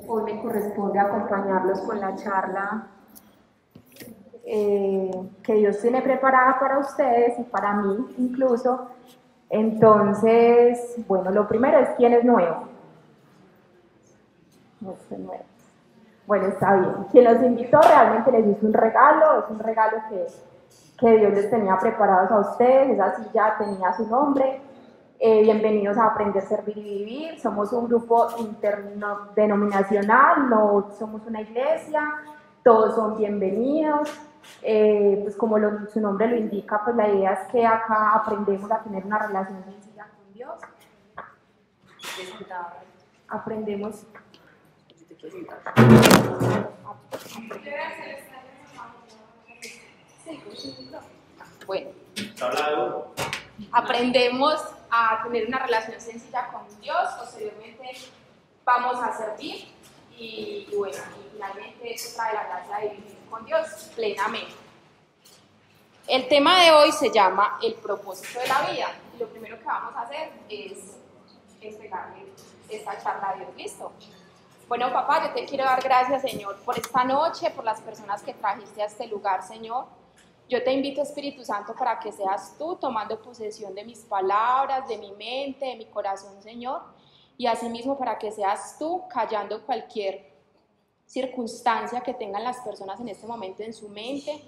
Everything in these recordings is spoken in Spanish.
Hoy me corresponde acompañarlos con la charla que Dios tiene preparada para ustedes y para mí incluso. Entonces, bueno, lo primero es quién es nuevo. No sé, nuevo. Bueno, está bien. Quien los invitó realmente les hizo un regalo, es un regalo que Dios les tenía preparados a ustedes, esa silla tenía su nombre. Bienvenidos a Aprender, Servir y Vivir. Somos un grupo interdenominacional, no somos una iglesia, todos son bienvenidos. Pues como su nombre lo indica, pues la idea es que acá aprendemos a tener una relación sencilla con Dios. Aprendemos. Bueno, aprendemos a tener una relación sencilla con Dios, posteriormente vamos a servir y bueno, y finalmente eso trae la gracia de vivir con Dios plenamente. El tema de hoy se llama el propósito de la vida y lo primero que vamos a hacer es entregarle esta charla a Dios. ¿Listo? Bueno, papá, yo te quiero dar gracias, Señor, por esta noche, por las personas que trajiste a este lugar, Señor. Yo te invito, Espíritu Santo, para que seas tú tomando posesión de mis palabras, de mi mente, de mi corazón, Señor, y asimismo para que seas tú callando cualquier circunstancia que tengan las personas en este momento en su mente.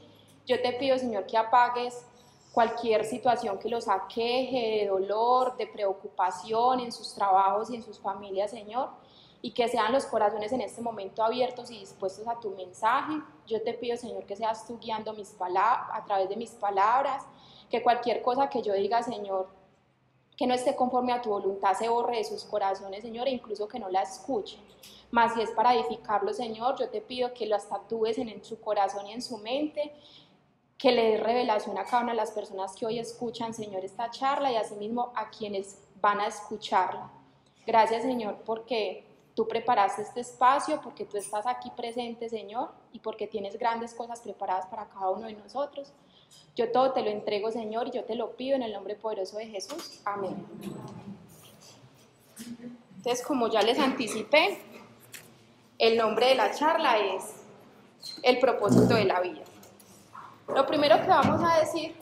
Yo te pido, Señor, que apagues cualquier situación que los aqueje, de dolor, de preocupación en sus trabajos y en sus familias, Señor, y que sean los corazones en este momento abiertos y dispuestos a tu mensaje. Yo te pido, Señor, que seas tú guiando mis palabras, a través de mis palabras, que cualquier cosa que yo diga, Señor, que no esté conforme a tu voluntad, se borre de sus corazones, Señor, e incluso que no la escuchen. Mas si es para edificarlo, Señor, yo te pido que las tatúes en su corazón y en su mente, que le des revelación a cada una de las personas que hoy escuchan, Señor, esta charla y asimismo a quienes van a escucharla. Gracias, Señor, porque tú preparaste este espacio, porque tú estás aquí presente, Señor, y porque tienes grandes cosas preparadas para cada uno de nosotros. Yo todo te lo entrego, Señor, y yo te lo pido en el nombre poderoso de Jesús. Amén. Entonces, como ya les anticipé, el nombre de la charla es el propósito de la vida. Lo primero que vamos a decir,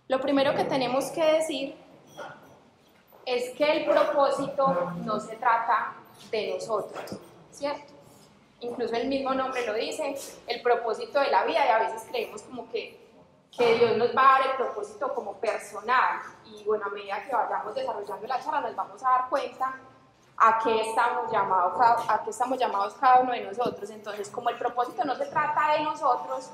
lo primero que tenemos que decir es que el propósito no se trata de nosotros, ¿cierto? Incluso el mismo nombre lo dice, el propósito de la vida, y a veces creemos como que Dios nos va a dar el propósito como personal, y bueno, a medida que vayamos desarrollando la charla nos vamos a dar cuenta a qué estamos llamados cada uno de nosotros. Entonces, como el propósito no se trata de nosotros,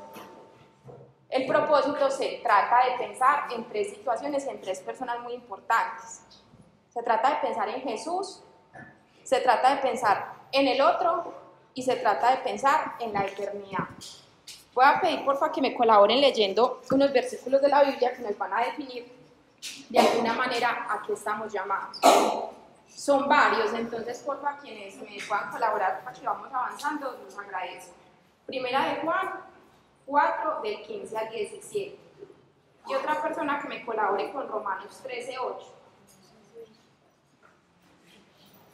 el propósito se trata de pensar en tres situaciones, en tres personas muy importantes. Se trata de pensar en Jesús, se trata de pensar en el otro y se trata de pensar en la eternidad. Voy a pedir porfa que me colaboren leyendo unos versículos de la Biblia que nos van a definir de alguna manera a qué estamos llamados. Son varios, entonces porfa quienes me puedan colaborar para que vamos avanzando, los agradezco. Primera de Juan 4 del 15 al 17 y otra persona que me colabore con Romanos 13, 8.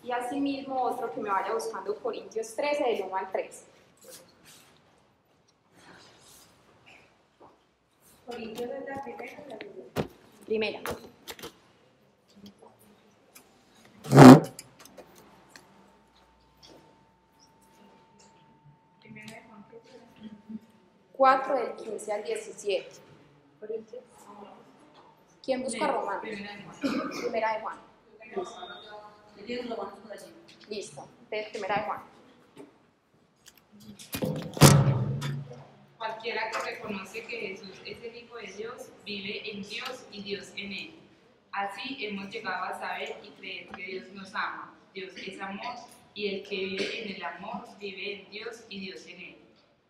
Y asimismo otro que me vaya buscando Corintios 13 del 1 al 3. Corintios es la primera o la segunda? Primera. Primera de Juan, ¿qué? 4 del 15 al 17. Corintios. ¿Quién busca Romanos? Primera de Juan. Primera de Juan. Listo. Listo. Entonces, primera de Juan. Cualquiera que reconoce que Jesús es el Hijo de Dios, vive en Dios y Dios en él. Así hemos llegado a saber y creer que Dios nos ama. Dios es amor y el que vive en el amor vive en Dios y Dios en él.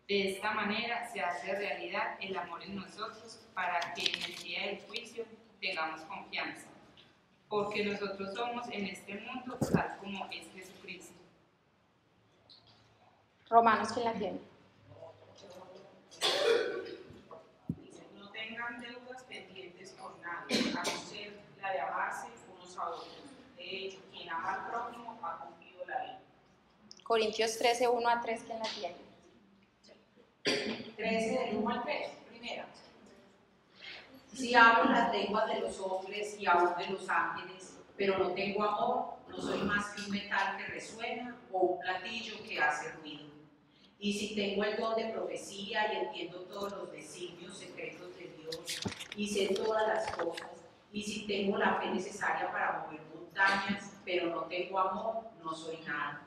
De esta manera se hace realidad el amor en nosotros para que en el día del juicio tengamos confianza. Porque nosotros somos en este mundo tal como es Jesucristo. Romanos, ¿quién la tiene? Dice, no tengan deudas pendientes por nadie, a no ser la de amarse unos a otros. De hecho, quien ama al prójimo ha cumplido Corintios 13, 1 a 3, ¿quién la tiene? 13 del 1 al 3, primera. Si hablo las lenguas de los hombres y aún de los ángeles, pero no tengo amor, no soy más que un metal que resuena o un platillo que hace ruido. Y si tengo el don de profecía y entiendo todos los designios secretos de Dios y sé todas las cosas, y si tengo la fe necesaria para mover montañas, pero no tengo amor, no soy nada.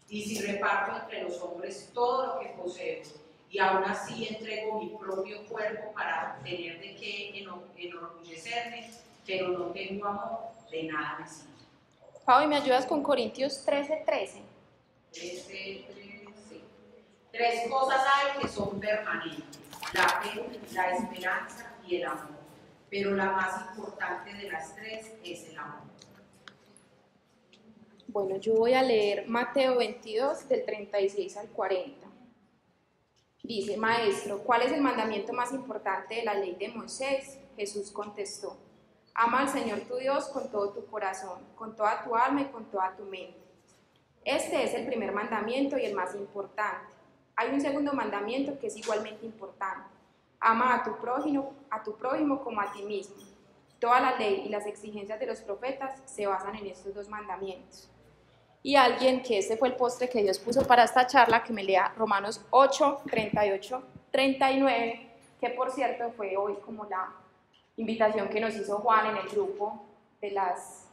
Y si reparto entre los hombres todo lo que poseo, y aún así entrego mi propio cuerpo para tener de qué enorgullecerme, pero no tengo amor, de nada me sirve. Pau, ¿me ayudas con Corintios 13, 13? 13. Tres cosas hay que son permanentes: la fe, la esperanza y el amor. Pero la más importante de las tres es el amor. Bueno, yo voy a leer Mateo 22, del 36 al 40. Dice: Maestro, ¿cuál es el mandamiento más importante de la ley de Moisés? Jesús contestó: ama al Señor tu Dios con todo tu corazón, con toda tu alma y con toda tu mente. Este es el primer mandamiento y el más importante. Hay un segundo mandamiento que es igualmente importante: ama a tu prójimo como a ti mismo. Toda la ley y las exigencias de los profetas se basan en estos dos mandamientos. Y alguien, que este fue el postre que Dios puso para esta charla, que me lea Romanos 8, 38, 39, que por cierto fue hoy como la invitación que nos hizo Juan en el grupo de las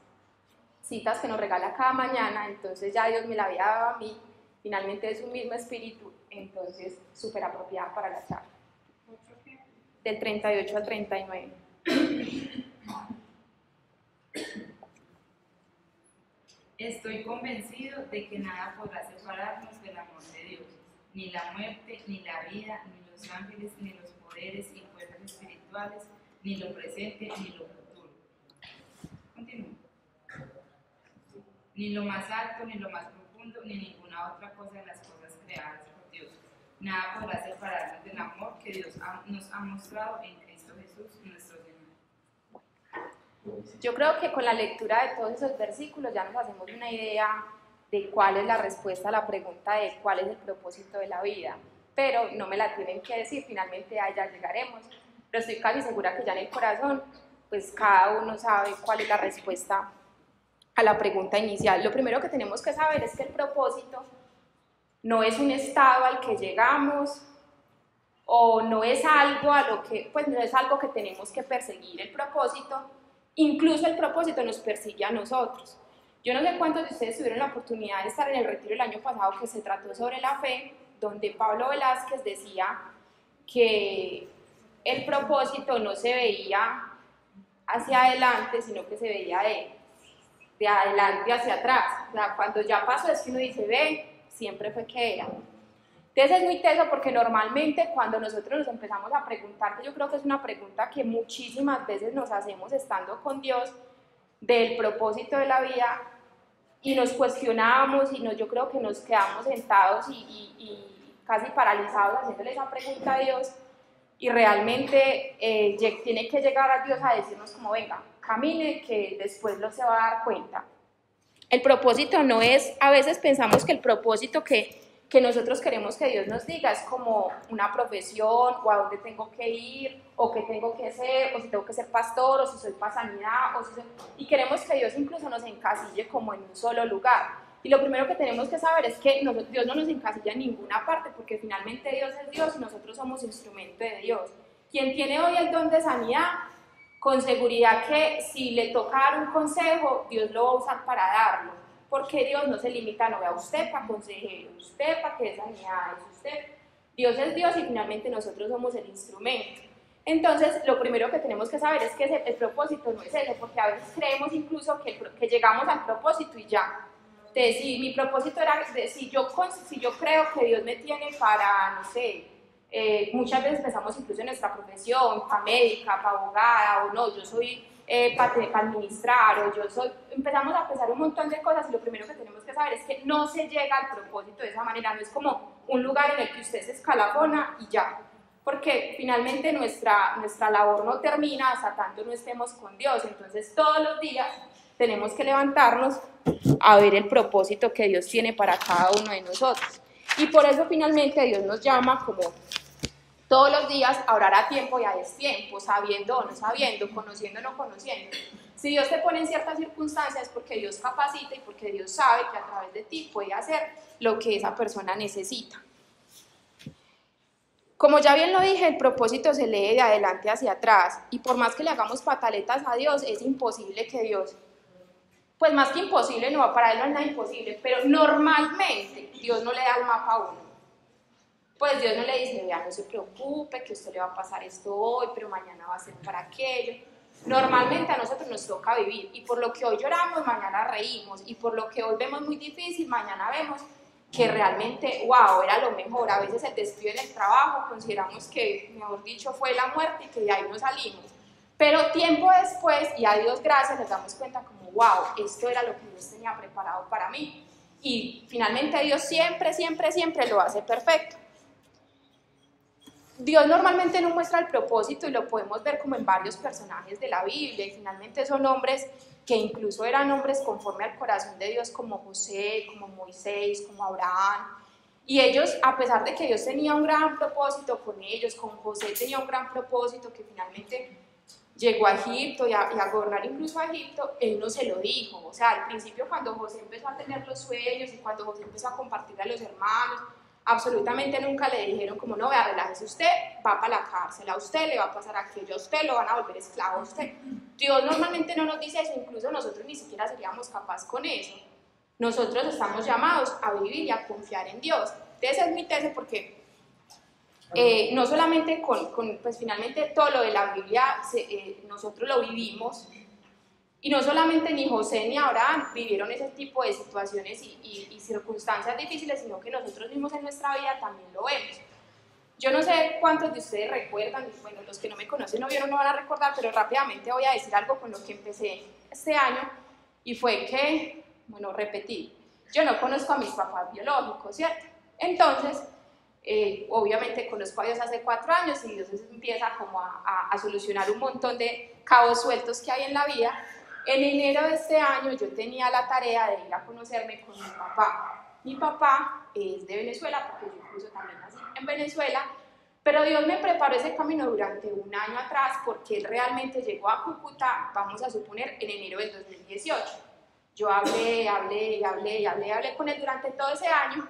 citas que nos regala cada mañana. Entonces ya Dios me la había dado a mí, finalmente es un mismo espíritu, entonces súper apropiada para la charla. Del 38 al 39. Estoy convencido de que nada podrá separarnos del amor de Dios, ni la muerte, ni la vida, ni los ángeles, ni los poderes y fuerzas espirituales, ni lo presente, ni lo futuro. Continúo. Ni lo más alto, ni lo más profundo, ni ninguna otra cosa de las cosas creadas por Dios. Nada podrá separarnos del amor que Dios nos ha mostrado en Cristo Jesús, nuestro Señor. Yo creo que con la lectura de todos esos versículos ya nos hacemos una idea de cuál es la respuesta a la pregunta de cuál es el propósito de la vida, pero no me la tienen que decir, finalmente a ella llegaremos, pero estoy casi segura que ya en el corazón, pues cada uno sabe cuál es la respuesta a la pregunta inicial. Lo primero que tenemos que saber es que el propósito no es un estado al que llegamos, o no es algo a lo que, pues no es algo que tenemos que perseguir. El propósito, incluso el propósito nos persigue a nosotros. Yo no sé cuántos de ustedes tuvieron la oportunidad de estar en el retiro el año pasado que se trató sobre la fe, donde Pablo Velázquez decía que el propósito no se veía hacia adelante, sino que se veía de adelante hacia atrás. O sea, cuando ya pasó es que uno dice, ve, siempre fue que era. Entonces es muy teso porque normalmente cuando nosotros nos empezamos a preguntar, que yo creo que es una pregunta que muchísimas veces nos hacemos estando con Dios, del propósito de la vida, y nos cuestionamos y yo creo que nos quedamos sentados y casi paralizados haciéndole esa pregunta a Dios, y realmente tiene que llegar a Dios a decirnos como, venga, camine, que después lo se va a dar cuenta. El propósito no es, a veces pensamos que el propósito que nosotros queremos que Dios nos diga es como una profesión, o a dónde tengo que ir, o qué tengo que hacer, o si tengo que ser pastor, o si soy para sanidad, y queremos que Dios incluso nos encasille como en un solo lugar. Y lo primero que tenemos que saber es que Dios no nos encasilla en ninguna parte, porque finalmente Dios es Dios y nosotros somos instrumento de Dios. Quien tiene hoy el don de sanidad, con seguridad que si le toca dar un consejo, Dios lo va a usar para darlo, porque Dios no se limita, no, a usted para consejero, usted para que dé sanidad, usted. Dios es Dios y finalmente nosotros somos el instrumento. Entonces, lo primero que tenemos que saber es que el propósito no es ese, porque a veces creemos incluso que llegamos al propósito y ya. Entonces, si mi propósito era, si yo creo que Dios me tiene para, no sé, muchas veces pensamos incluso en nuestra profesión, para médica, para abogada, o no, yo soy para administrar, o empezamos a pensar un montón de cosas, y lo primero que tenemos que saber es que no se llega al propósito de esa manera, no es como un lugar en el que usted se escalafona y ya, porque finalmente nuestra labor no termina hasta tanto no estemos con Dios. Entonces todos los días tenemos que levantarnos a ver el propósito que Dios tiene para cada uno de nosotros. Y por eso finalmente Dios nos llama como todos los días a orar a tiempo y a destiempo, sabiendo o no sabiendo, conociendo o no conociendo. Si Dios te pone en ciertas circunstancias es porque Dios capacita y porque Dios sabe que a través de ti puede hacer lo que esa persona necesita. Como ya bien lo dije, el propósito se lee de adelante hacia atrás y por más que le hagamos pataletas a Dios, es imposible que Dios, pues más que imposible, no, para Él no es nada imposible, pero normalmente Dios no le da el mapa a uno. Pues Dios no le dice, vea, no se preocupe, que a usted le va a pasar esto hoy, pero mañana va a ser para aquello. Normalmente a nosotros nos toca vivir y por lo que hoy lloramos, mañana reímos y por lo que hoy vemos muy difícil, mañana vemos que realmente, wow, era lo mejor. A veces el despido en el trabajo, consideramos que, mejor dicho, fue la muerte y que de ahí no salimos. Pero tiempo después, y a Dios gracias, nos damos cuenta como, wow, esto era lo que Dios tenía preparado para mí. Y finalmente Dios siempre, siempre, siempre lo hace perfecto. Dios normalmente no muestra el propósito y lo podemos ver como en varios personajes de la Biblia y finalmente son hombres que incluso eran hombres conforme al corazón de Dios como José, como Moisés, como Abraham. Y ellos, a pesar de que Dios tenía un gran propósito con ellos, con José tenía un gran propósito que finalmente llegó a Egipto y a gobernar incluso a Egipto, él no se lo dijo. O sea, al principio cuando José empezó a tener los sueños y cuando José empezó a compartir a los hermanos, absolutamente nunca le dijeron como, no, vea, relájese, usted va para la cárcel, a usted le va a pasar aquello, a usted lo van a volver esclavo, a usted. Dios normalmente no nos dice eso, incluso nosotros ni siquiera seríamos capaces con eso. Nosotros estamos llamados a vivir y a confiar en Dios. Esa es mi tesis porque no solamente pues finalmente todo lo de la Biblia nosotros lo vivimos. Y no solamente ni José ni Abraham vivieron ese tipo de situaciones y circunstancias difíciles, sino que nosotros mismos en nuestra vida también lo vemos. Yo no sé cuántos de ustedes recuerdan, bueno, los que no me conocen o vieron no van a recordar, pero rápidamente voy a decir algo con lo que empecé este año, y fue que, bueno, repetí, yo no conozco a mis papás biológicos, ¿cierto? Entonces, obviamente conozco a Dios hace 4 años y Dios empieza como a solucionar un montón de cabos sueltos que hay en la vida. En enero de este año yo tenía la tarea de ir a conocerme con mi papá. Mi papá es de Venezuela, porque yo incluso también nací en Venezuela, pero Dios me preparó ese camino durante 1 año atrás, porque él realmente llegó a Cúcuta, vamos a suponer, en enero del 2018. Yo hablé con él durante todo ese año,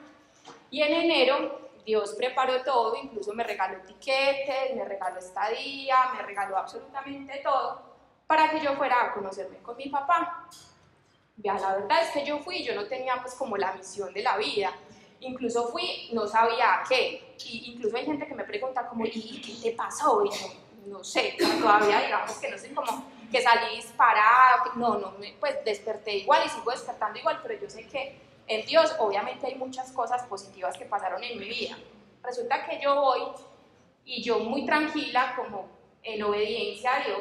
y en enero Dios preparó todo, incluso me regaló tiquetes, me regaló estadía, me regaló absolutamente todo, para que yo fuera a conocerme con mi papá. Ya, la verdad es que yo fui, yo no tenía pues como la misión de la vida, incluso fui, no sabía qué, y incluso hay gente que me pregunta como, ¿y qué te pasó? Y no sé, todavía digamos que no sé, como que salí disparada, pues desperté igual y sigo despertando igual, pero yo sé que en Dios obviamente hay muchas cosas positivas que pasaron en mi vida. Resulta que yo voy y yo muy tranquila, como en obediencia a Dios,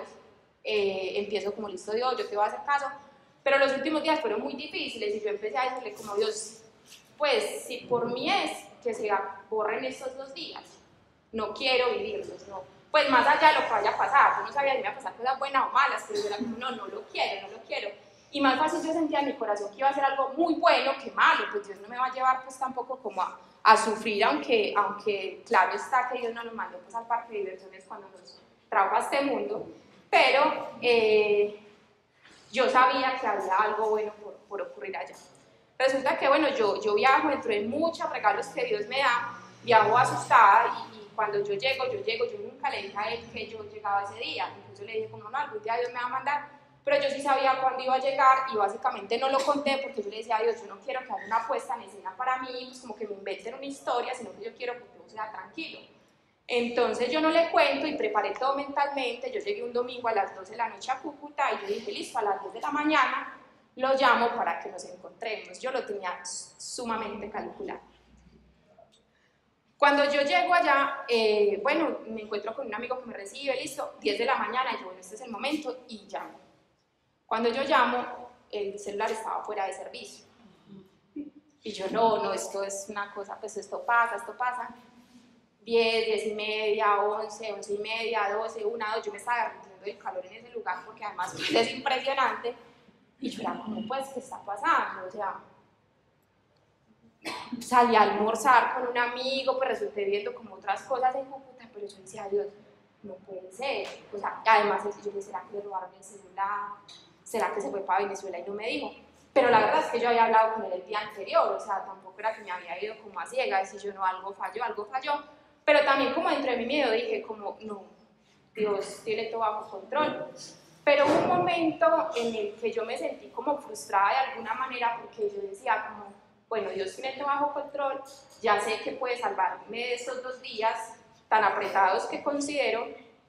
empiezo como, listo Dios, yo te voy a hacer caso, pero los últimos días fueron muy difíciles y yo empecé a decirle como, Dios, pues si por mí es que se borren estos 2 días, no quiero vivirlos, no, pues más allá de lo que vaya a pasar, yo no sabía si me iba a pasar cosas buenas o malas, pero yo era como, no lo quiero, y más fácil yo sentía en mi corazón que iba a ser algo muy bueno que malo, pues Dios no me va a llevar pues tampoco como a sufrir, aunque claro está que Dios no nos mandó pues al parque de diversiones cuando nos trajo a este mundo, pero yo sabía que había algo bueno por ocurrir allá. Resulta que, bueno, yo viajo dentro de muchos regalos que Dios me da, viajo asustada y cuando yo llego, yo nunca le dije a él que yo llegaba ese día, incluso le dije como, no, algún día Dios me va a mandar, pero yo sí sabía cuándo iba a llegar y básicamente no lo conté porque yo le decía a Dios, yo no quiero que haya una puesta en escena para mí, pues como que me inventen una historia, sino que yo quiero que todo sea tranquilo. Entonces yo no le cuento y preparé todo mentalmente. Yo llegué un domingo a las 12 de la noche a Cúcuta y yo dije, listo, a las 10 de la mañana lo llamo para que nos encontremos. Yo lo tenía sumamente calculado. Cuando yo llego allá, bueno, me encuentro con un amigo que me recibe, listo, 10 de la mañana, y yo, bueno, este es el momento, y llamo. Cuando yo llamo, el celular estaba fuera de servicio. Y yo, no, esto es una cosa, pues esto pasa. 10, 10 y media, 11, 11 y media, 12, 1, 2, yo me estaba derritiendo del calor en ese lugar porque además es impresionante. Y yo era como, pues, ¿qué está pasando? O sea, salí a almorzar con un amigo, pues resulté viendo como otras cosas en Cúcuta, pero yo decía, Dios, no puede ser. O sea, además yo dije, ¿será que le robaron el celular? ¿Será que se fue para Venezuela y no me dijo? Pero la verdad es que yo había hablado con él el día anterior, o sea, tampoco era que me había ido como a ciegas y yo no, algo falló. Pero también como dentro de mi miedo dije como, no, Dios tiene todo bajo control. Pero hubo un momento en el que yo me sentí como frustrada de alguna manera porque yo decía como, bueno, Dios tiene todo bajo control, ya sé que puede salvarme de estos 2 días tan apretados que considero,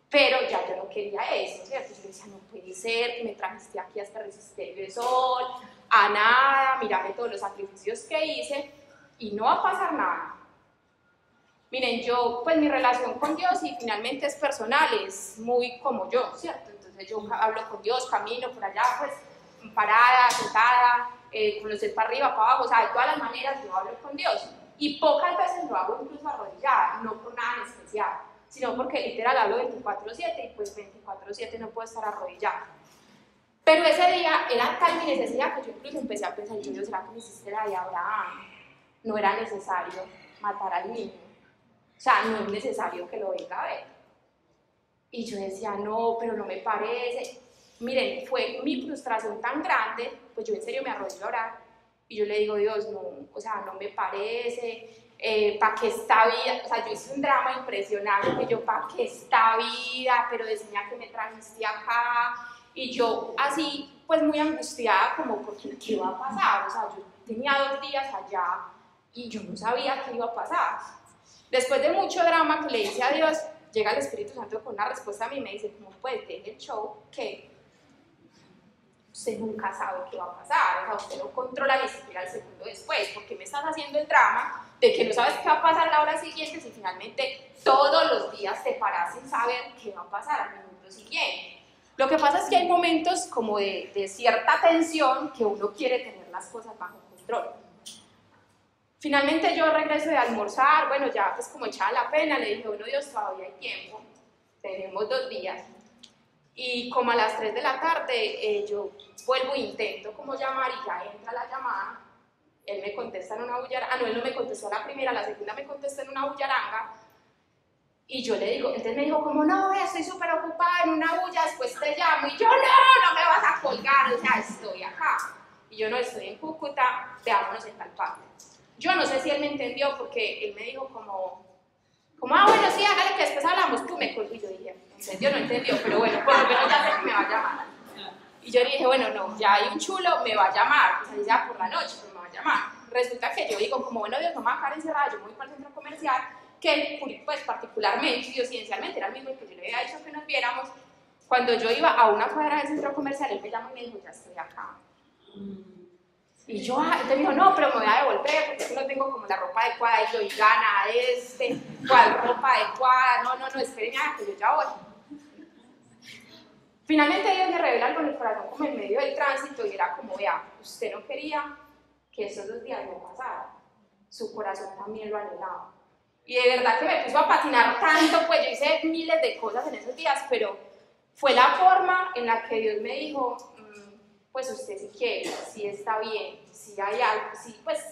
pero ya yo no quería eso, ¿cierto? Yo decía, no puede ser que me trajiste aquí hasta resistir el sol, a nada, mírame todos los sacrificios que hice y no va a pasar nada. Miren, yo, pues mi relación con Dios y finalmente es personal, es muy como yo, ¿cierto? Entonces yo hablo con Dios, camino por allá, pues parada, sentada, con los pies para arriba, para abajo, o sea, de todas las maneras yo hablo con Dios. Y pocas veces lo hago incluso arrodillada, no por nada en especial, sino porque literal hablo 24/7 y pues 24/7 no puedo estar arrodillada. Pero ese día era tal mi necesidad que yo incluso empecé a pensar, yo, ¿será que me hiciste la de Abraham? No era necesario matar al niño. O sea, no es necesario que lo venga a ver. Y yo decía, no, pero no me parece. Miren, fue mi frustración tan grande, pues yo en serio me arrodillo a orar y yo le digo, Dios, no, o sea, no me parece, ¿para qué esta vida? O sea, yo hice un drama impresionante, yo, ¿para qué esta vida? Pero decía que me trajiste acá. Y yo así, pues muy angustiada, como, porque ¿qué iba a pasar? O sea, yo tenía 2 días allá y yo no sabía qué iba a pasar. Después de mucho drama que le hice a Dios, llega el Espíritu Santo con una respuesta a mí y me dice, ¿cómo puedes dejar el show? Que usted nunca sabe qué va a pasar, o sea, usted no controla ni siquiera el segundo después, porque me estás haciendo el drama de que no sabes qué va a pasar la hora siguiente si finalmente todos los días te paras sin saber qué va a pasar al minuto siguiente. Lo que pasa es que hay momentos como de cierta tensión que uno quiere tener las cosas bajo control. Finalmente yo regreso de almorzar, bueno, ya pues como echaba la pena, le dije, bueno, Dios, todavía hay tiempo, tenemos 2 días. Y como a las 3 de la tarde yo vuelvo e intento como llamar y ya entra la llamada, él me contesta en una bullaranga, no, él no me contestó a la primera, la segunda me contesta en una bullaranga, y yo le digo, entonces me dijo como, no, estoy súper ocupada en una bulla, después te llamo, y yo, no me vas a colgar, o sea, estoy acá, y yo no estoy en Cúcuta, veámonos en tal parte. Yo no sé si él me entendió porque él me dijo como bueno, sí, hágale que después hablamos, tú me colgo, y yo dije, entendió, no entendió, pero bueno, por lo menos ya sé que me va a llamar. Y yo le dije, bueno, no, ya hay un chulo, me va a llamar, pues ahí ya por la noche, pero me va a llamar. Resulta que yo digo, como bueno, Dios, no me va a dejar encerrada, yo me voy para el centro comercial, que pues particularmente, idiosidencialmente, era el mismo que yo le había dicho que nos viéramos. Cuando yo iba a una cuadra del centro comercial, él me llamó y me dijo, ya estoy acá. Y yo, entonces me dijo, no, pero me voy a devolver porque es que no tengo como la ropa adecuada. Y yo, y gana, ¿cuál ropa adecuada? No, espere nada, que yo ya voy. Finalmente Dios me revela algo en el corazón como en medio del tránsito y era como, vea, usted no quería que esos 2 días no pasaran. Su corazón también lo anhelaba. Y de verdad que me puso a patinar tanto, pues yo hice miles de cosas en esos días, pero fue la forma en la que Dios me dijo, pues usted si quiere, si está bien, si hay algo, si pues,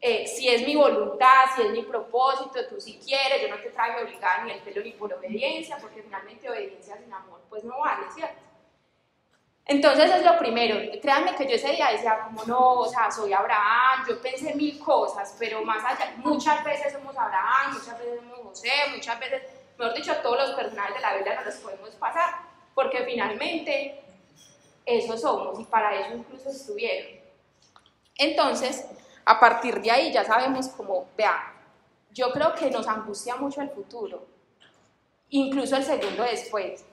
si es mi voluntad, si es mi propósito, tú si quieres, yo no te traigo obligada ni el pelo ni por obediencia, porque finalmente obediencia sin amor pues no vale, ¿cierto? Entonces es lo primero, créanme que yo ese día decía como no, o sea, soy Abraham, yo pensé 1000 cosas, pero más allá, muchas veces somos Abraham, muchas veces somos José, muchas veces, mejor dicho, todos los personajes de la Biblia no los podemos pasar, porque finalmente eso somos y para eso incluso estuvieron. Entonces, a partir de ahí ya sabemos cómo, vean, yo creo que nos angustia mucho el futuro, incluso el segundo después,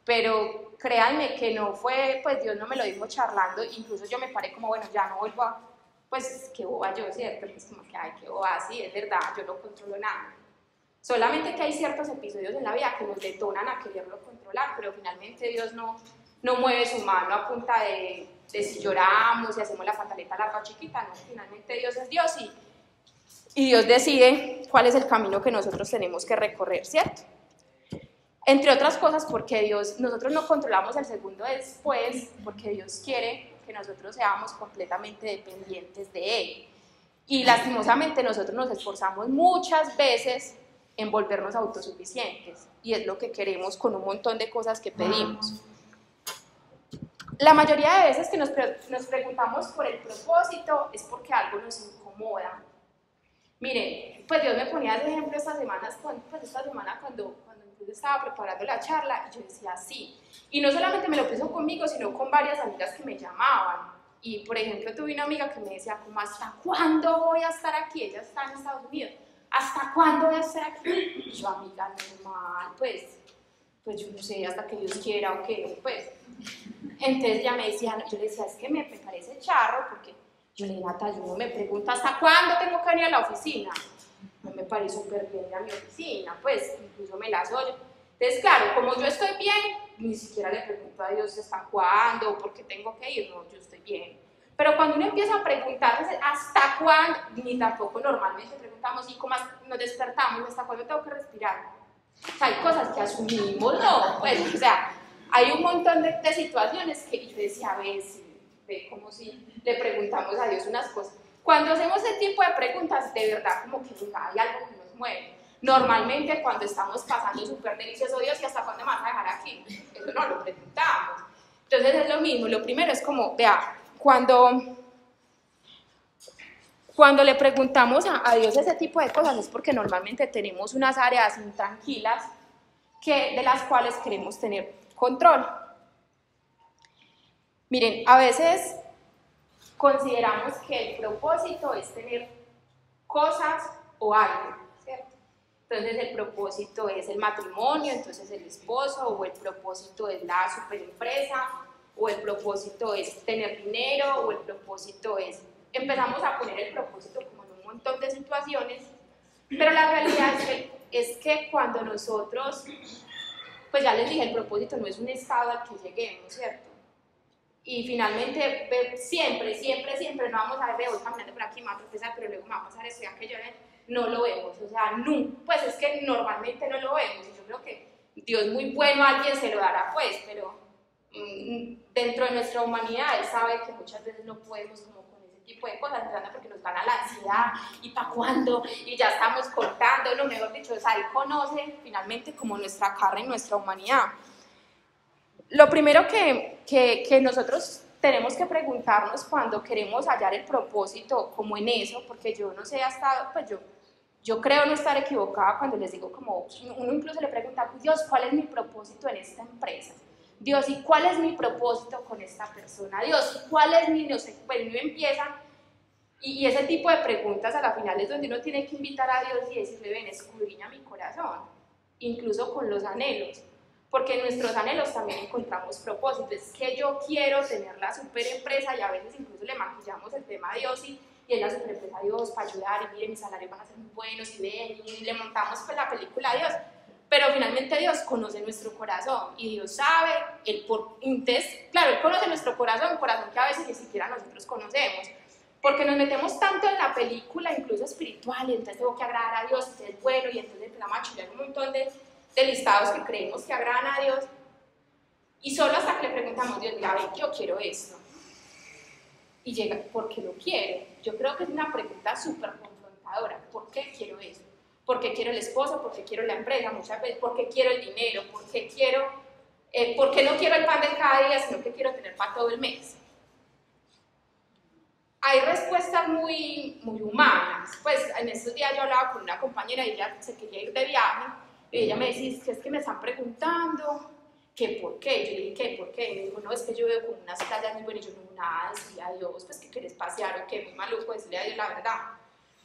pero créanme que no fue, pues Dios no me lo dijo charlando, incluso yo me paré como, bueno, ya no vuelvo a, pues qué boba yo, ¿cierto? Pues como que, ay, qué boba, sí, es verdad, yo no controlo nada. Solamente que hay ciertos episodios en la vida que nos detonan a quererlo controlar, pero finalmente Dios no mueve su mano a punta de si lloramos y hacemos la pataleta larga o chiquita, no, finalmente Dios es Dios y Dios decide cuál es el camino que nosotros tenemos que recorrer, ¿cierto? Entre otras cosas porque nosotros no controlamos el segundo después, porque Dios quiere que nosotros seamos completamente dependientes de Él. Y lastimosamente nosotros nos esforzamos muchas veces en volvernos autosuficientes, y es lo que queremos con un montón de cosas que pedimos. La mayoría de veces que nos preguntamos por el propósito es porque algo nos incomoda. Miren, pues Dios me ponía de ejemplo esta semana cuando incluso estaba preparando la charla, y yo decía sí. Y no solamente me lo puso conmigo, sino con varias amigas que me llamaban. Y por ejemplo, tuve una amiga que me decía, como, ¿hasta cuándo voy a estar aquí? Ella está en Estados Unidos. ¿Hasta cuándo voy a estar aquí? Y yo, amiga, normal, pues yo no sé, hasta que Dios quiera o qué, pues. Entonces ella me decía, yo le decía, es que me parece charro, porque yo le dije, Natalia, uno me pregunta, ¿hasta cuándo tengo que venir a la oficina? No me parece súper bien ir a mi oficina, pues, incluso me las oye. Entonces, claro, como yo estoy bien, ni siquiera le pregunto a Dios hasta cuándo o por qué tengo que ir, no, yo estoy bien. Pero cuando uno empieza a preguntarse hasta cuándo, ni tampoco normalmente preguntamos, ¿y cómo nos despertamos? ¿Hasta cuándo tengo que respirar? O sea, hay cosas que asumimos, no, pues, o sea, hay un montón de situaciones que yo decía, a ver, ve como si le preguntamos a Dios unas cosas. Cuando hacemos ese tipo de preguntas, de verdad, como que hay algo que nos mueve. Normalmente, cuando estamos pasando súper delicioso, Dios, ¿y hasta cuándo me vas a dejar aquí? Eso no lo preguntamos. Entonces, es lo mismo. Lo primero es como, vea, cuando le preguntamos a Dios ese tipo de cosas, es porque normalmente tenemos unas áreas intranquilas de las cuales queremos tener control. Miren, a veces consideramos que el propósito es tener cosas o algo, ¿cierto? Entonces el propósito es el matrimonio, entonces el esposo, o el propósito es la superempresa, o el propósito es tener dinero, o el propósito es... Empezamos a poner el propósito como en un montón de situaciones, pero la realidad es que cuando nosotros, pues ya les dije, el propósito no es un estado al que lleguemos, ¿cierto? Y finalmente, siempre no vamos a ver, voy caminando por aquí, me va a tropezar, pero luego me va a pasar esto y aquello, no lo vemos, o sea, no, pues es que normalmente no lo vemos, y yo creo que Dios muy bueno a alguien se lo dará, pues, pero dentro de nuestra humanidad, Él sabe que muchas veces no podemos como con ese tipo de cosas, entrando porque nos gana la ansiedad, y para cuándo, y ya estamos cortando, lo mejor dicho, o sea, Él conoce finalmente como nuestra carne y nuestra humanidad. Lo primero que nosotros tenemos que preguntarnos cuando queremos hallar el propósito como en eso, porque yo no sé hasta, pues yo creo no estar equivocada cuando les digo como, uno incluso le pregunta, Dios, ¿cuál es mi propósito en esta empresa? Dios, ¿y cuál es mi propósito con esta persona? Dios, ¿cuál es mi, no sé, pues uno empieza, y ese tipo de preguntas a la final es donde uno tiene que invitar a Dios y decirle, ven, escudriña mi corazón, incluso con los anhelos. Porque en nuestros anhelos también encontramos propósitos. Es que yo quiero tener la superempresa, y a veces incluso le maquillamos el tema a Dios y es la superempresa a Dios para ayudar, y mire, mis salarios van a ser muy buenos, y ven, y le montamos pues la película a Dios. Pero finalmente Dios conoce nuestro corazón, y Dios sabe entonces, claro, Él conoce nuestro corazón, un corazón que a veces ni siquiera nosotros conocemos, porque nos metemos tanto en la película, incluso espiritual, y entonces tengo que agradar a Dios, y es bueno, y entonces empezamos a chulear un montón de listados que creemos que agradan a Dios, y solo hasta que le preguntamos, Dios, mira, ven, yo quiero esto, y llega, ¿por qué lo quiero? Yo creo que es una pregunta súper confrontadora. ¿Por qué quiero eso? ¿Por qué quiero el esposo? ¿Por qué quiero la empresa? Muchas veces, ¿por qué quiero el dinero? ¿Por qué no quiero el pan de cada día, sino que quiero tener para todo el mes? Hay respuestas muy humanas. Pues en estos días yo hablaba con una compañera y ella se quería ir de viaje, y ella me decía, es que me están preguntando que por qué. Yo le dije, ¿qué? ¿Por qué? Y me dijo, no, es que yo veo como unas playas muy buenas. Y yo, no, nada, decirle a Dios, pues que querés pasear o qué, muy maluco decirle a Dios la verdad.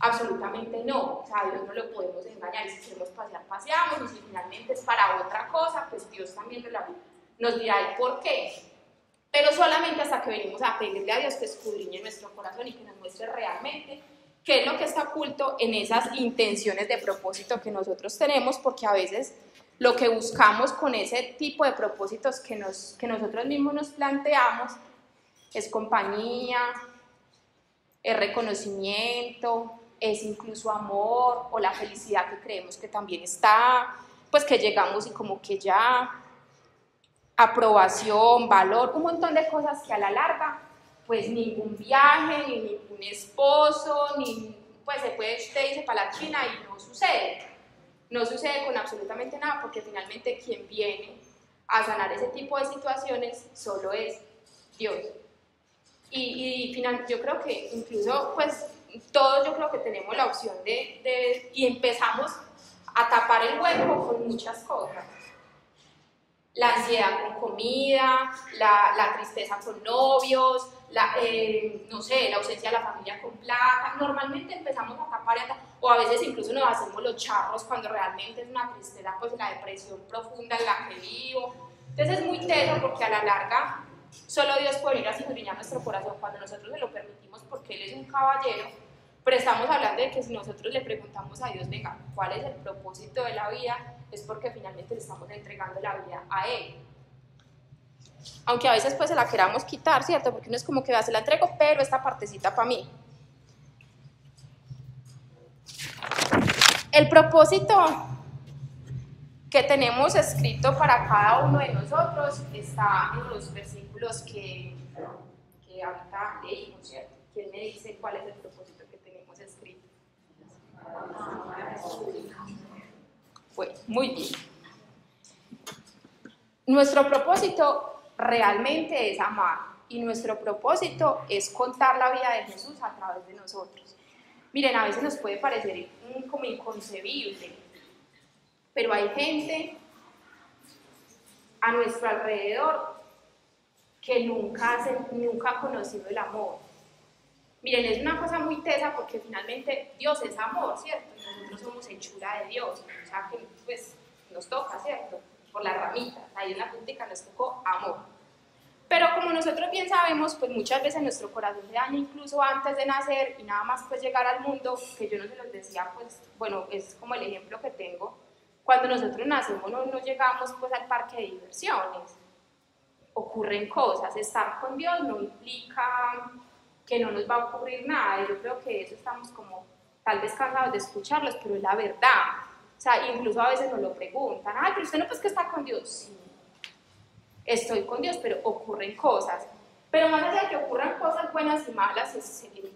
Absolutamente no, o sea, a Dios no lo podemos engañar, y si queremos pasear, paseamos, y si finalmente es para otra cosa, pues Dios también nos dirá el por qué. Pero solamente hasta que venimos a pedirle a Dios que escudriñe nuestro corazón y que nos muestre realmente qué es lo que está oculto en esas intenciones de propósito que nosotros tenemos, porque a veces lo que buscamos con ese tipo de propósitos que nosotros mismos nos planteamos es compañía, es reconocimiento, es incluso amor, o la felicidad que creemos que también está, pues que llegamos y como que ya, aprobación, valor, un montón de cosas que a la larga pues ningún viaje, ni ningún esposo, ni pues usted dice para la China y no sucede. No sucede con absolutamente nada porque finalmente quien viene a sanar ese tipo de situaciones solo es Dios. Y yo creo que incluso pues todos yo creo que tenemos la opción y empezamos a tapar el hueco con muchas cosas. La ansiedad con comida, la tristeza con novios, no sé, la ausencia de la familia con plata. Normalmente empezamos a tapar o a veces incluso nos hacemos los charros cuando realmente es una tristeza, pues la depresión profunda en la que vivo. Entonces es muy teso porque a la larga solo Dios puede venir a escudriñar nuestro corazón cuando nosotros se lo permitimos porque Él es un caballero, pero estamos hablando de que si nosotros le preguntamos a Dios, venga, ¿cuál es el propósito de la vida? Es porque finalmente le estamos entregando la vida a Él. Aunque a veces pues se la queramos quitar, ¿cierto? Porque uno es como que se la entrego, pero esta partecita para mí. El propósito que tenemos escrito para cada uno de nosotros está en los versículos que ahorita leímos, ¿cierto? ¿Quién me dice cuál es el propósito que tenemos escrito? Bueno, muy bien. Nuestro propósito realmente es amar y nuestro propósito es contar la vida de Jesús a través de nosotros. Miren, a veces nos puede parecer como inconcebible, pero hay gente a nuestro alrededor que nunca ha conocido el amor. Miren, es una cosa muy tesa porque finalmente Dios es amor, ¿cierto? Nosotros somos hechura de Dios, o sea que pues nos toca, ¿cierto? Por las ramitas, ahí en la puntica nos tocó amor. Pero como nosotros bien sabemos, pues muchas veces nuestro corazón se daña incluso antes de nacer y nada más pues llegar al mundo, que yo no se los decía, pues bueno, es como el ejemplo que tengo. Cuando nosotros nacemos no llegamos pues al parque de diversiones, ocurren cosas, estar con Dios no implica que no nos va a ocurrir nada, yo creo que eso estamos como tal vez cansados de escucharlos, pero es la verdad, o sea, incluso a veces nos lo preguntan, ay, pero usted no pues que está con Dios, sí, estoy con Dios, pero ocurren cosas, pero más allá de que ocurran cosas buenas y malas,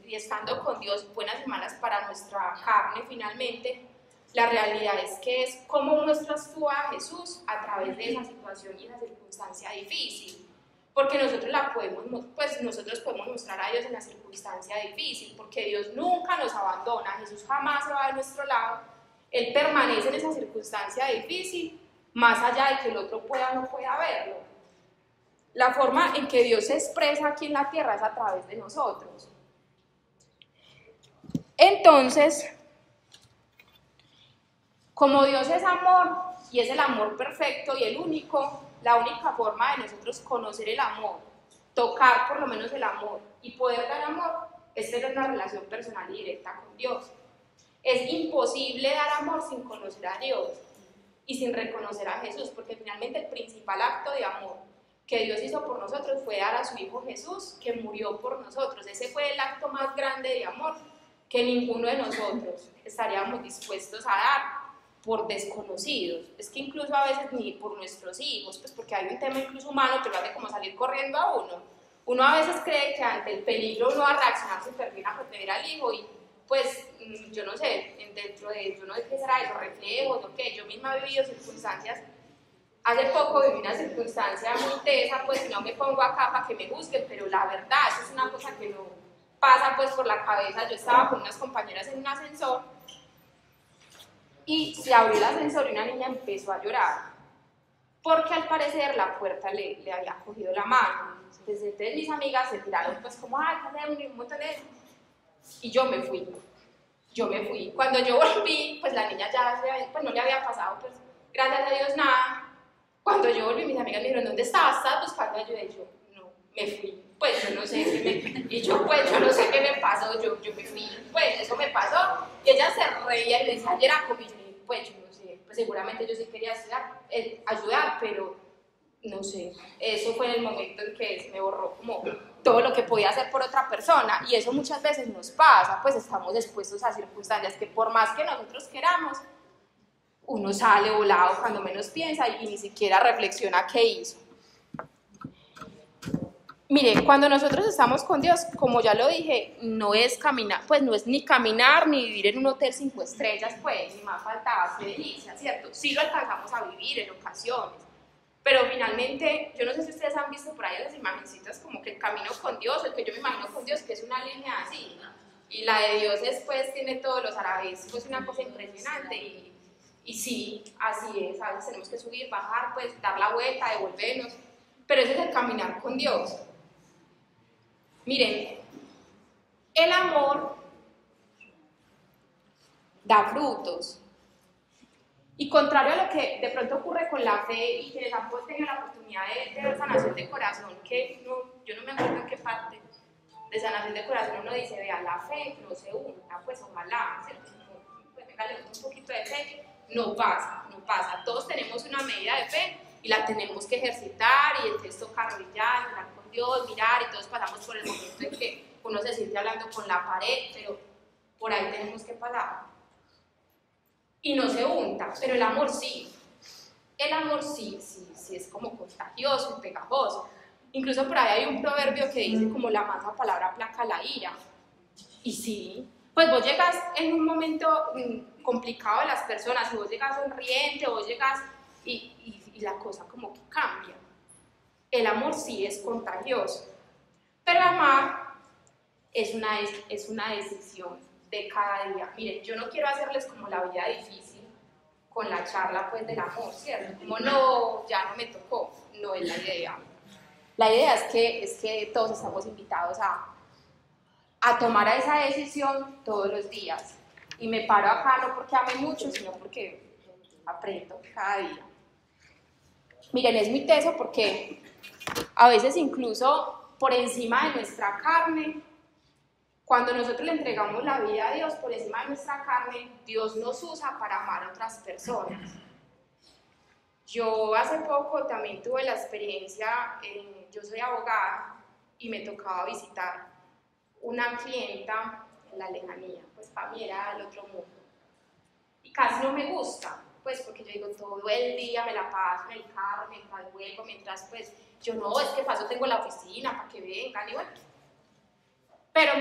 y estando con Dios, buenas y malas para nuestra carne finalmente, la realidad es que es cómo muestras tú a Jesús a través de esa situación y esa circunstancia difícil. Porque nosotros podemos mostrar a Dios en la circunstancia difícil, porque Dios nunca nos abandona, Jesús jamás se va de nuestro lado, Él permanece en esa circunstancia difícil, más allá de que el otro pueda o no pueda verlo. La forma en que Dios se expresa aquí en la tierra es a través de nosotros. Entonces, como Dios es amor y es el amor perfecto y el único, la única forma de nosotros conocer el amor, tocar por lo menos el amor y poder dar amor es tener una relación personal y directa con Dios. Es imposible dar amor sin conocer a Dios y sin reconocer a Jesús, porque finalmente el principal acto de amor que Dios hizo por nosotros fue dar a su Hijo Jesús, que murió por nosotros. Ese fue el acto más grande de amor que ninguno de nosotros estaríamos dispuestos a dar por desconocidos. Es que incluso a veces ni por nuestros hijos, pues porque hay un tema incluso humano que lo hace como salir corriendo a uno. Uno a veces cree que ante el peligro uno va a reaccionar súper bien a proteger al hijo y pues yo no sé, dentro de, yo no sé qué será eso, reflejos o qué, yo misma he vivido circunstancias. Hace poco viví una circunstancia muy tesa, pues si no me pongo acá para que me juzguen, pero la verdad, eso es una cosa que no pasa pues por la cabeza. Yo estaba con unas compañeras en un ascensor y se abrió el ascensor y una niña empezó a llorar, porque al parecer la puerta le había cogido la mano. Entonces mis amigas se tiraron pues como, ay, un montón de... Y yo me fui. Cuando yo volví, pues la niña ya pues no le había pasado, pues gracias a Dios nada. Cuando yo volví, mis amigas me dijeron, ¿dónde estabas? ¿Estabas buscando ayuda? Y yo, no, me fui. Pues yo no sé y yo no sé qué me pasó, yo me fui, pues eso me pasó. Y ella se reía y le decía, ayer era conmigo, pues yo no sé, pues seguramente yo sí quería ayudar, pero no sé, eso fue en el momento en que se me borró como todo lo que podía hacer por otra persona, y eso muchas veces nos pasa, pues estamos expuestos a circunstancias que por más que nosotros queramos, uno sale volado cuando menos piensa y ni siquiera reflexiona qué hizo. Mire, cuando nosotros estamos con Dios, como ya lo dije, no es caminar, pues no es ni caminar ni vivir en un hotel 5 estrellas, pues, ni más faltaba, qué delicia, ¿cierto? Sí lo alcanzamos a vivir en ocasiones, pero finalmente, yo no sé si ustedes han visto por ahí las imagencitas como que el camino con Dios, el que yo me imagino con Dios, que es una línea así, y la de Dios después tiene todos los arabescos, pues una cosa impresionante, y sí, así es, a veces tenemos que subir, bajar, pues dar la vuelta, devolvernos, pero ese es el caminar con Dios. Miren, el amor da frutos. Y contrario a lo que de pronto ocurre con la fe, y quienes han tenido la oportunidad de ver sanación de corazón, que yo no me acuerdo en qué parte de sanación de corazón uno dice, vea, la fe no se unta, pues ojalá, ¿cierto? Pues venga, le un poquito de fe, no pasa. Todos tenemos una medida de fe y la tenemos que ejercitar, y entonces toca arrodillar, hablar con Dios, mirar, y todos pasamos por el momento en que uno se siente hablando con la pared, pero por ahí tenemos que pasar. Y no se unta, pero el amor sí. El amor sí es como contagioso y pegajoso. Incluso por ahí hay un proverbio que dice como la mansa palabra aplaca la ira. Y sí, pues vos llegas en un momento complicado de las personas, y vos llegas sonriente, vos llegas y la cosa como que cambia. El amor sí es contagioso, pero amar es una decisión de cada día. Miren, yo no quiero hacerles como la vida difícil con la charla pues del amor, ¿cierto? Como no, ya no me tocó, no es la idea. La idea es que todos estamos invitados a tomar esa decisión todos los días. Y me paro acá no porque ame mucho, sino porque aprendo cada día. Miren, es muy teso porque a veces incluso por encima de nuestra carne, cuando nosotros le entregamos la vida a Dios por encima de nuestra carne, Dios nos usa para amar a otras personas. Yo hace poco también tuve la experiencia, yo soy abogada y me tocaba visitar una clienta en la lejanía, pues para mí era el otro mundo. Y casi no me gusta, pues porque yo digo todo el día me la paso en el carro, mientras vuelvo, mientras pues yo no, es que paso tengo la oficina para que vengan y bueno. Pero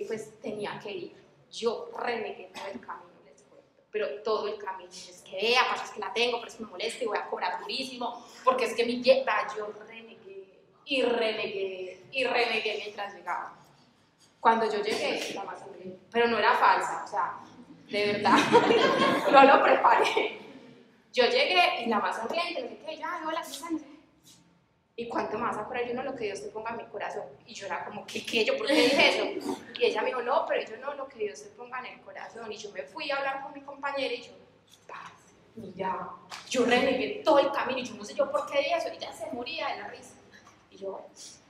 pues tenía que ir. Yo renegué todo el camino, les cuento, pero todo el camino. Es que vea, pasa es que la tengo, pero es que me molesta y voy a cobrar durísimo, porque es que mi dieta, yo renegué mientras llegaba. Cuando yo llegué, la más sonriente, pero no era falsa, o sea, de verdad, no lo preparé. Yo llegué y la más sonriente, no sé qué, ya, hola, ¿qué tal? ¿Y cuánto más acuerdo yo no lo que Dios te ponga en mi corazón? Y yo era como, ¿qué? ¿Yo por qué dije eso? Y ella me dijo, no, pero yo no lo que Dios te ponga en el corazón. Y yo me fui a hablar con mi compañera y yo, mira, yo renegué todo el camino y yo no sé yo por qué dije eso. Y ella se moría de la risa. Y yo,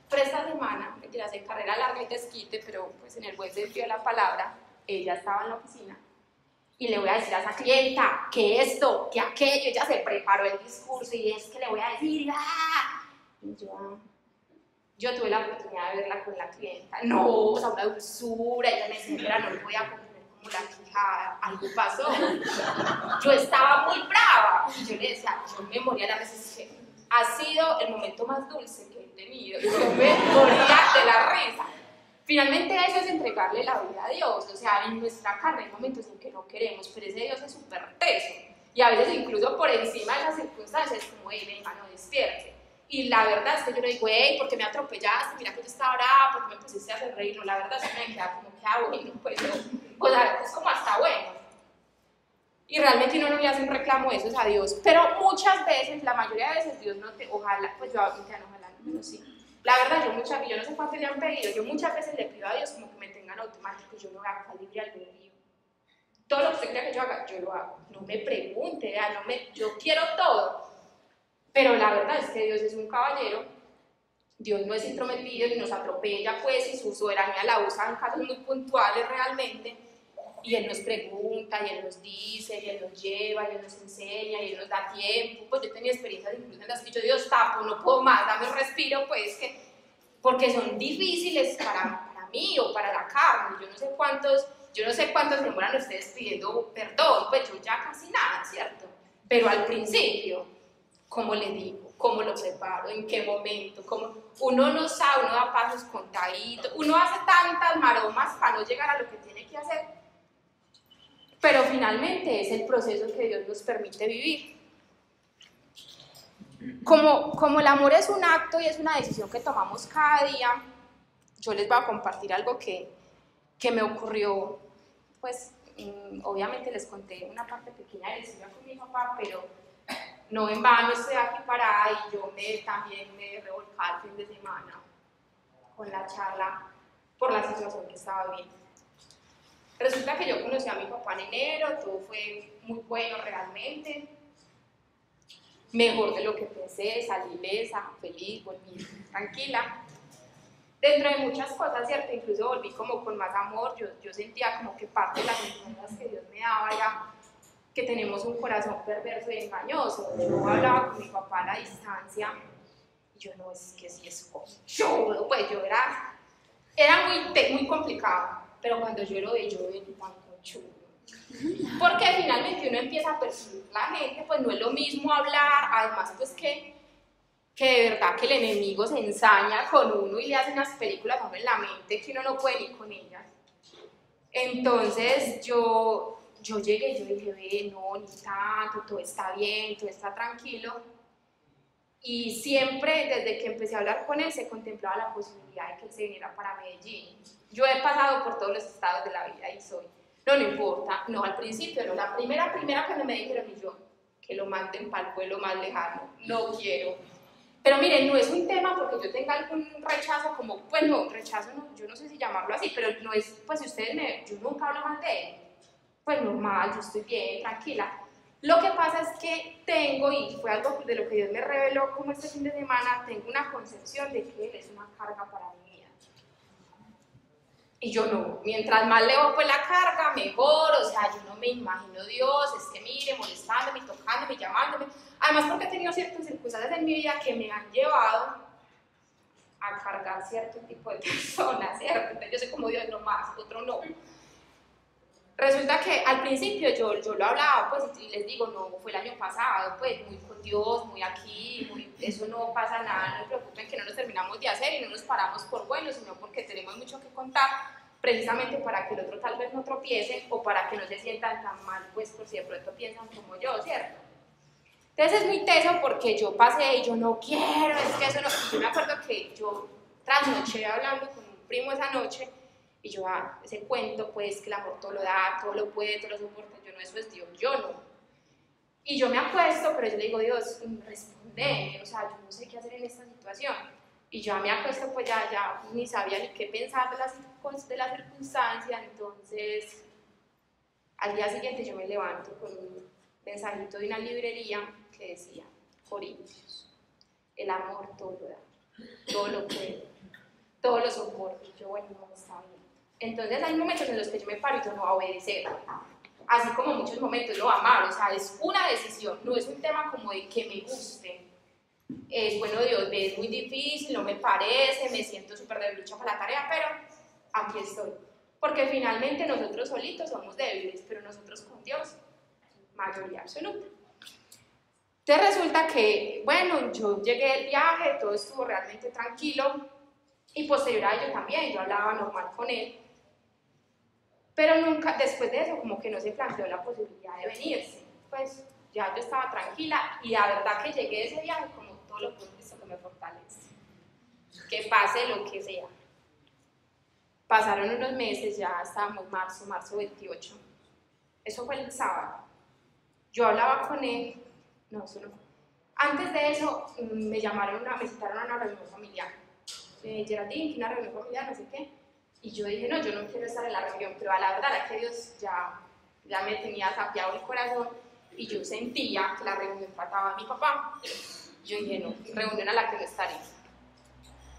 pero esta semana, me tiré a hacer carrera larga y desquite, pero pues en el buen sentido de la palabra, ella estaba en la oficina. Y le voy a decir a esa clienta que esto, que aquello, ella se preparó el discurso y es que le voy a decir, ¡ah! Y yo tuve la oportunidad de verla con la clienta. No, o sea, una dulzura, ella me decía, no le voy a poner como la quijada, algo pasó. Yo estaba muy brava y yo le decía, yo me moría las veces que ha sido el momento más dulce que he tenido. Y yo me moría de la risa. Finalmente eso es entregarle la vida a Dios, o sea, en nuestra carne hay momentos en que no queremos, pero ese Dios es súper teso. Y a veces incluso por encima de las circunstancias, como, venga, no despierte. Y la verdad es que yo le digo, ¿por qué me atropellaste? Mira que yo estaba brava, ¿por qué me pusiste a hacer reír? No, la verdad es que me queda como que, bueno, pues no. O sea, es como hasta bueno. Y realmente uno no le hace un reclamo de esos a Dios. Pero muchas veces, la mayoría de veces, Dios no te, ojalá, pues yo ojalá, no, sí. La verdad, yo no sé cuánto le han pedido, yo muchas veces le pido a Dios como que me tengan automático, yo no hago libre albedrío. Todo lo que usted crea que yo haga, yo lo hago. No me pregunte, yo quiero todo. Pero la verdad es que Dios es un caballero, Dios no es intrometido y nos atropella pues y su soberanía la usa en casos muy puntuales realmente y Él nos pregunta y Él nos dice y Él nos lleva y Él nos enseña y Él nos da tiempo. Pues yo he tenido experiencias incluso en las que yo Dios tapo, no puedo más, dame un respiro pues porque son difíciles para mí o para la carne. Yo no sé cuántos demoran ustedes pidiendo perdón, pues yo ya casi nada, ¿cierto? Pero al principio, ¿cómo le digo? cómo lo preparo, en qué momento, uno no sabe, uno da pasos contaditos, uno hace tantas maromas para no llegar a lo que tiene que hacer, pero finalmente es el proceso que Dios nos permite vivir. Como el amor es un acto y es una decisión que tomamos cada día, yo les voy a compartir algo que me ocurrió, pues obviamente les conté una parte pequeña de la historia con mi papá, pero no en vano estoy aquí parada y yo también me revolcaba el fin de semana con la charla por la situación que estaba viviendo. Resulta que yo conocí a mi papá en enero, todo fue muy bueno realmente, mejor de lo que pensé, salí ilesa, feliz, volví tranquila. Dentro de muchas cosas, ¿cierto? Incluso volví como con más amor, yo sentía como que parte de las enseñanzas que Dios me daba era que tenemos un corazón perverso y engañoso. Yo hablaba con mi papá a la distancia y yo no, es que si es conchudo, pues yo era muy complicado, pero cuando yo lo veía, yo veía tan conchudo. Porque finalmente uno empieza a percibir la gente, pues no es lo mismo hablar, además pues que de verdad que el enemigo se ensaña con uno y le hace unas películas a uno en la mente que uno no puede ni con ellas. Entonces yo llegué y yo dije, ve, no, ni tanto, todo está bien, todo está tranquilo. Y siempre, desde que empecé a hablar con él, se contemplaba la posibilidad de que él se viniera para Medellín. Yo he pasado por todos los estados de la vida y no importa, no, al principio, no, la primera cuando me dijeron, y yo, que lo manden para el pueblo más lejano, no quiero. Pero miren, no es un tema porque yo tenga algún rechazo, como, pues no, rechazo, no, yo no sé si llamarlo así, pero no es, pues si ustedes yo nunca hablo mal de él, pues normal, yo estoy bien, tranquila. Lo que pasa es que tengo, y fue algo de lo que Dios me reveló como este fin de semana, tengo una concepción de que él es una carga para mi vida. Y yo no, mientras más leo pues la carga, mejor, o sea, yo no me imagino Dios, es que mire, molestándome, tocándome, llamándome, además porque he tenido ciertas circunstancias en mi vida que me han llevado a cargar cierto tipo de personas, ¿cierto? Entonces yo soy como Dios, no más, otro no. Resulta que al principio yo lo hablaba, pues, y les digo, no, fue el año pasado, pues, muy con Dios, muy aquí, eso no pasa nada, no se preocupen que no nos terminamos de hacer y no nos paramos por bueno, sino porque tenemos mucho que contar, precisamente para que el otro tal vez no tropiece o para que no se sientan tan mal, pues, por si de pronto piensan como yo, ¿cierto? Entonces es muy teso porque yo pasé y yo no quiero, es que eso no, y yo me acuerdo que yo trasnoché hablando con un primo esa noche, y yo, ese cuento, pues, que el amor todo lo da, todo lo puede, todo lo soporta, yo no, eso es Dios, yo no. Y yo me acuesto, pero yo le digo, Dios, respondeme, o sea, yo no sé qué hacer en esta situación. Y yo me acuesto, pues ya ni sabía ni qué pensar de la circunstancia, entonces, al día siguiente yo me levanto con un mensajito de una librería que decía, Corintios, el amor todo lo da, todo lo puede, todo lo soporta. Y yo, bueno, no, está bien. Entonces hay momentos en los que yo me paro y yo no voy a obedecer, así como muchos momentos lo amar, o sea, es una decisión, no es un tema como de que me guste, es bueno, Dios, es muy difícil, no me parece, me siento súper de lucha para la tarea, pero aquí estoy, porque finalmente nosotros solitos somos débiles, pero nosotros con Dios, mayoría absoluta. Entonces resulta que, bueno, yo llegué del viaje, todo estuvo realmente tranquilo, y posterior a ello también, yo hablaba normal con él, pero nunca, después de eso, como que no se planteó la posibilidad de venirse. Pues ya yo estaba tranquila y la verdad que llegué de ese viaje como todo lo que me fortalece. Que pase lo que sea. Pasaron unos meses, ya estábamos marzo 28. Eso fue el sábado. Yo hablaba con él, no, eso no fue. Antes de eso, me citaron a una reunión familiar. Geraldine, una reunión familiar, no sé qué. Y yo dije, no, yo no quiero estar en la reunión, pero a la verdad era que Dios ya me tenía saciado el corazón y yo sentía que la reunión trataba a mi papá. Yo dije, no, reunión a la que no estaré.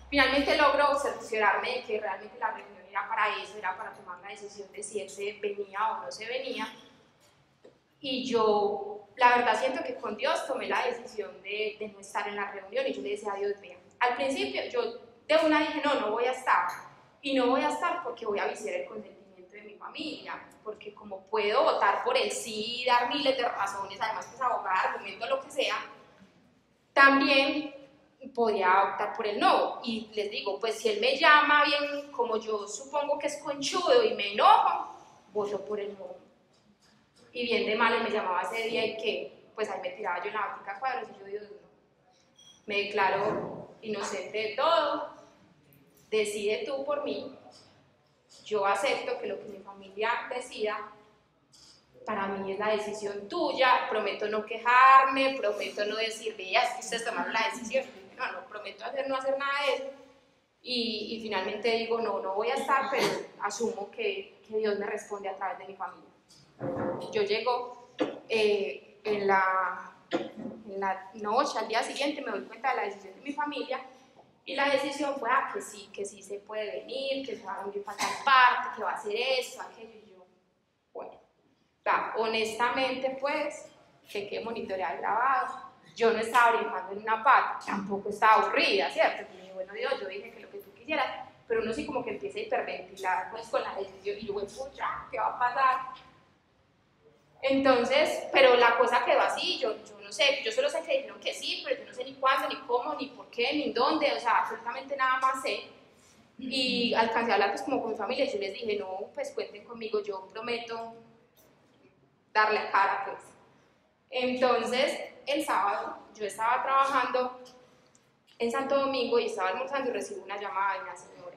Finalmente logro cerciorarme de que realmente la reunión era para eso, era para tomar la decisión de si él se venía o no se venía. Y yo, la verdad, siento que con Dios tomé la decisión de no estar en la reunión y yo le decía a Dios, vea, al principio yo de una dije, no voy a estar. Y no voy a estar porque voy a viciar el consentimiento de mi familia, porque como puedo votar por el sí, dar miles de razones, además que es abogada, argumento, lo que sea, también podía optar por el no. Y les digo, pues si él me llama bien, como yo supongo que es conchudo y me enojo, voto por el no. Y bien de mal él me llamaba ese día y que, pues ahí me tiraba yo en la óptica cuadros y yo digo, no, me declaro inocente de todo, decide tú por mí, yo acepto que lo que mi familia decida, para mí es la decisión tuya, prometo no quejarme, prometo no decir, veas que ustedes tomaron la decisión, no, prometo no hacer nada de eso, y finalmente digo, no voy a estar, pero asumo que Dios me responde a través de mi familia. Yo llego en la noche, al día siguiente, me doy cuenta de la decisión de mi familia, y la decisión fue que sí se puede venir, que se va a venir para tal parte, que va a hacer esto, aquello, y yo, bueno, honestamente pues, que quede monitoreado grabado, yo no estaba brincando en una pata, tampoco estaba aburrida, ¿cierto? Y bueno, Dios, yo dije que lo que tú quisieras, pero uno sí como que empieza a hiperventilar pues con la decisión, y yo, pucha, ¿qué va a pasar? Entonces, pero la cosa quedó así, yo no sé, yo solo sé que dijeron que sí, pero yo no sé ni cuándo, ni cómo, ni por qué, ni dónde, o sea, absolutamente nada más sé. Y alcancé a hablar pues como con mi familia y yo les dije, no, pues cuenten conmigo, yo prometo darle a cara pues. Entonces, el sábado yo estaba trabajando en Santo Domingo y estaba almorzando y recibo una llamada de una señora.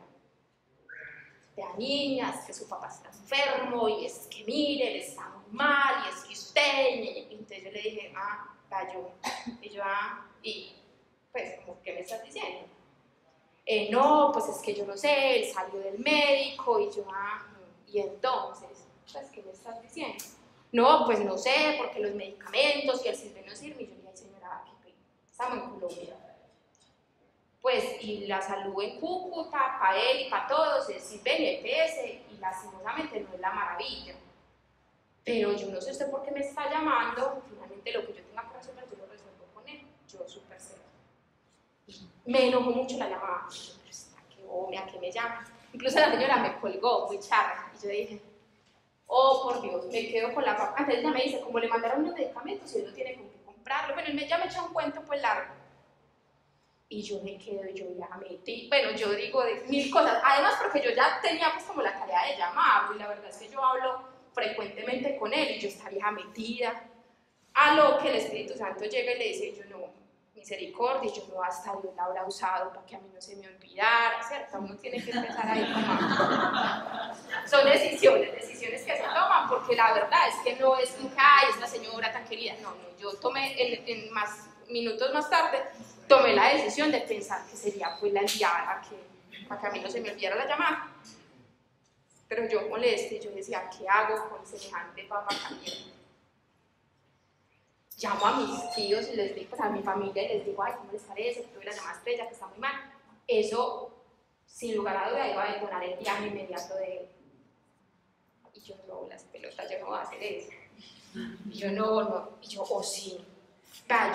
Vea, niñas, que su papá está enfermo y es que mire, él está muy mal y es que usted, y entonces yo le dije, yo, y yo, y pues, como, ¿qué me estás diciendo? No, pues es que yo no sé, él salió del médico y yo, y entonces, pues, ¿qué me estás diciendo? No, pues no sé, porque los medicamentos y el sirve no sirve, y yo le dije, señora, qué pena, estamos en Colombia. Pues, y la salud en Cúcuta, para él y para todos, es sirve el EPS, y lastimosamente no es la maravilla. Pero yo no sé usted por qué me está llamando, finalmente lo que yo tenga que resolver, yo lo resuelvo con él, yo súper serio. Y me enojó mucho la llamada, y yo, pero está que hombre, ¿a qué me llama? Incluso la señora me colgó, muy charra, y yo dije, oh por Dios, me quedo con la papá. Entonces ella me dice, como le mandaron unos medicamentos, y él no tiene con qué comprarlo, bueno, ya me echó un cuento pues largo. Y yo me quedo, y yo ya metí, bueno, yo digo de mil cosas, además porque yo ya tenía pues como la tarea de llamarlo, y la verdad es que yo hablo frecuentemente con él, y yo esta vieja metida, a lo que el Espíritu Santo llega y le dice, yo no, misericordia, yo no, hasta Dios la habrá usado para que a mí no se me olvidara, ¿cierto? Uno tiene que empezar ahí como... Son decisiones que se toman, porque la verdad es que no es como que, ay, es una señora tan querida, no, yo tomé, en más minutos más tarde, tomé la decisión de pensar que sería pues la enviada, para que a mí no se me olvidara la llamada. Pero yo molesté, yo decía, ¿qué hago con semejante papa caliente? Llamo a mis tíos y les digo, pues a mi familia, y les digo, ay, ¿cómo les parece? Que tuve la llamada estrella, que está muy mal. Eso, sin lugar a duda, iba a detonar el viaje inmediato de él. Y yo, no, las pelotas, yo no voy a hacer eso. Y yo, no, y yo, sí.